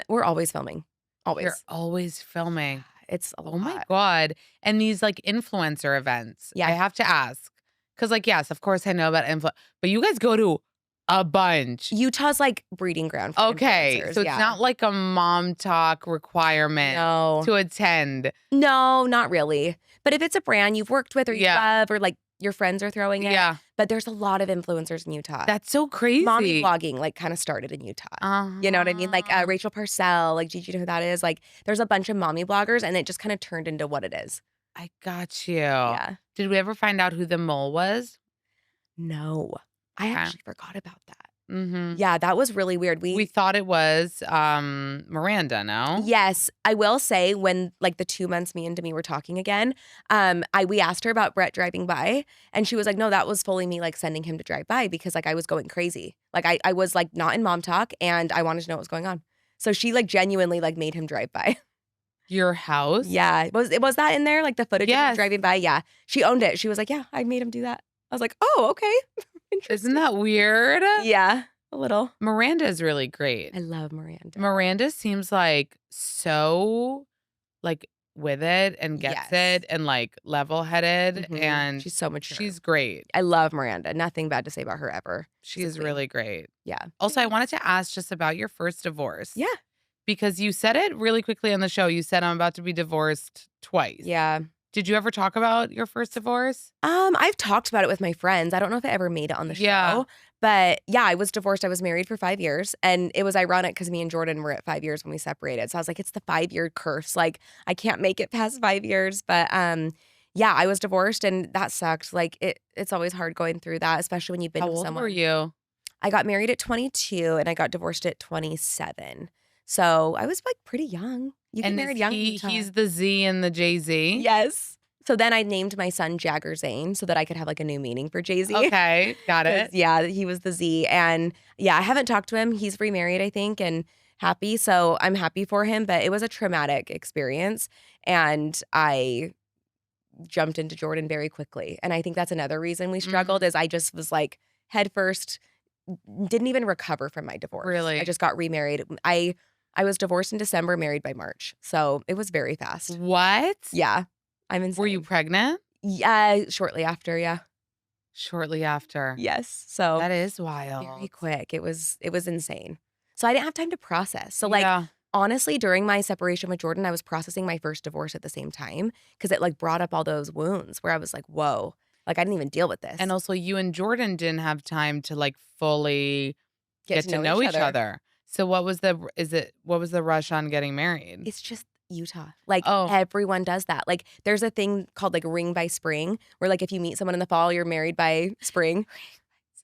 Speaker 1: We're always filming. Always.
Speaker 2: You're always filming.
Speaker 1: It's a lot.
Speaker 2: Oh my God. And these like influencer events.
Speaker 1: Yeah.
Speaker 2: I have to ask. Because like, yes, of course I know about but you guys go to a bunch.
Speaker 1: Utah's like breeding ground for influencers.
Speaker 2: So it's not like a Momtok requirement to attend.
Speaker 1: No, not really. But if it's a brand you've worked with or you love or like your friends are throwing it.
Speaker 2: Yeah.
Speaker 1: But there's a lot of influencers in Utah.
Speaker 2: That's so crazy.
Speaker 1: Mommy blogging like kind of started in Utah. You know what I mean? Like Rachel Parcell, like Gigi, you know who that is? Like there's a bunch of mommy bloggers and it just kind of turned into what it is.
Speaker 2: I got you.
Speaker 1: Yeah.
Speaker 2: Did we ever find out who the mole was?
Speaker 1: No. I actually forgot about that.
Speaker 2: Mm-hmm.
Speaker 1: Yeah, that was really weird.
Speaker 2: We thought it was Miranda, no?
Speaker 1: Yes. I will say when like the 2 months me and Demi were talking again, we asked her about Brett driving by and she was like, no, that was fully me like sending him to drive by because like I was going crazy. Like I was like not in Momtok and I wanted to know what was going on. So she like genuinely like made him drive by.
Speaker 2: Your house?
Speaker 1: Yeah. Was that in there? Like the footage of him driving by? Yeah. She owned it. She was like, yeah, I made him do that. I was like, oh, okay.
Speaker 2: Isn't that weird?
Speaker 1: Yeah, a little.
Speaker 2: Miranda is really great.
Speaker 1: I love Miranda.
Speaker 2: Miranda seems like so like with it and gets it and like level-headed and
Speaker 1: she's so mature.
Speaker 2: she's great.
Speaker 1: I love Miranda. Nothing bad to say about her ever.
Speaker 2: She is really great.
Speaker 1: Yeah.
Speaker 2: Also, I wanted to ask just about your first divorce.
Speaker 1: Yeah.
Speaker 2: Because you said it really quickly on the show. You said I'm about to be divorced twice.
Speaker 1: Yeah.
Speaker 2: Did you ever talk about your first divorce?
Speaker 1: I've talked about it with my friends. I don't know if it ever made it on the show. But yeah, I was divorced. I was married for 5 years. And it was ironic because me and Jordan were at 5 years when we separated. So I was like, it's the 5-year curse. Like, I can't make it past 5 years. But yeah, I was divorced and that sucked. Like, it's always hard going through that, especially when you've been with someone.
Speaker 2: How old were you?
Speaker 1: I got married at 22 and I got divorced at 27. So I was like pretty young. You get married young.
Speaker 2: He's the Z and the Jay-Z?
Speaker 1: Yes. So then I named my son Jagger Zane so that I could have like a new meaning for Jay-Z.
Speaker 2: Okay, got it.
Speaker 1: Yeah, he was the Z. And yeah, I haven't talked to him. He's remarried, I think, and happy. So I'm happy for him. But it was a traumatic experience. And I jumped into Jordan very quickly. And I think that's another reason we struggled is I just was like head first, didn't even recover from my divorce.
Speaker 2: Really?
Speaker 1: I just got remarried. I was divorced in December, married by March. So it was very fast.
Speaker 2: What?
Speaker 1: Yeah. I'm insane.
Speaker 2: Were you pregnant?
Speaker 1: Yeah, shortly after, yeah.
Speaker 2: Shortly after.
Speaker 1: Yes. So
Speaker 2: that is wild.
Speaker 1: Very quick. It was insane. So I didn't have time to process. So like honestly, during my separation with Jordan, I was processing my first divorce at the same time because it like brought up all those wounds where I was like, whoa, like I didn't even deal with this.
Speaker 2: And also you and Jordan didn't have time to like fully get to know each other. So what was the rush on getting married?
Speaker 1: It's just Utah. Like everyone does that. Like there's a thing called like ring by spring where like if you meet someone in the fall, you're married by spring.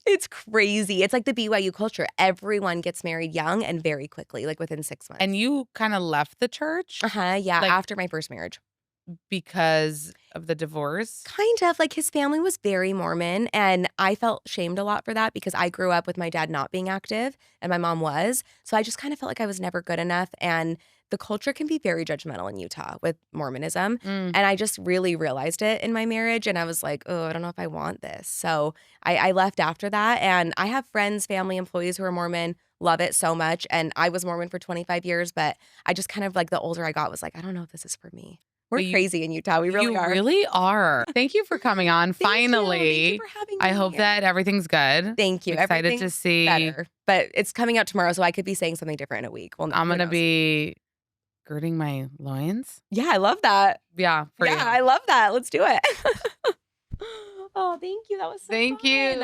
Speaker 1: It's crazy. It's like the BYU culture. Everyone gets married young and very quickly, like within 6 months.
Speaker 2: And you kind of left the church?
Speaker 1: Yeah,
Speaker 2: like,
Speaker 1: after my first marriage.
Speaker 2: Because of the divorce?
Speaker 1: Kind of. Like his family was very Mormon and I felt shamed a lot for that because I grew up with my dad not being active and my mom was. So I just kind of felt like I was never good enough and the culture can be very judgmental in Utah with Mormonism. And I just really realized it in my marriage and I was like, oh, I don't know if I want this. So I left after that and I have friends, family, employees who are Mormon, love it so much. And I was Mormon for 25 years, but I just kind of like the older I got was like, I don't know if this is for me. We're crazy in Utah. We really are.
Speaker 2: You really are. Thank you for coming on. Finally.
Speaker 1: Thank you for having me.
Speaker 2: I hope that everything's good.
Speaker 1: Thank you.
Speaker 2: I'm excited to see.
Speaker 1: Better. But it's coming out tomorrow, so I could be saying something different in a week. Well,
Speaker 2: I'm going to be girding my loins.
Speaker 1: Yeah, I love that.
Speaker 2: Yeah, for you.
Speaker 1: I love that. Let's do it. Oh, thank you. That was so fun.
Speaker 2: Thank you.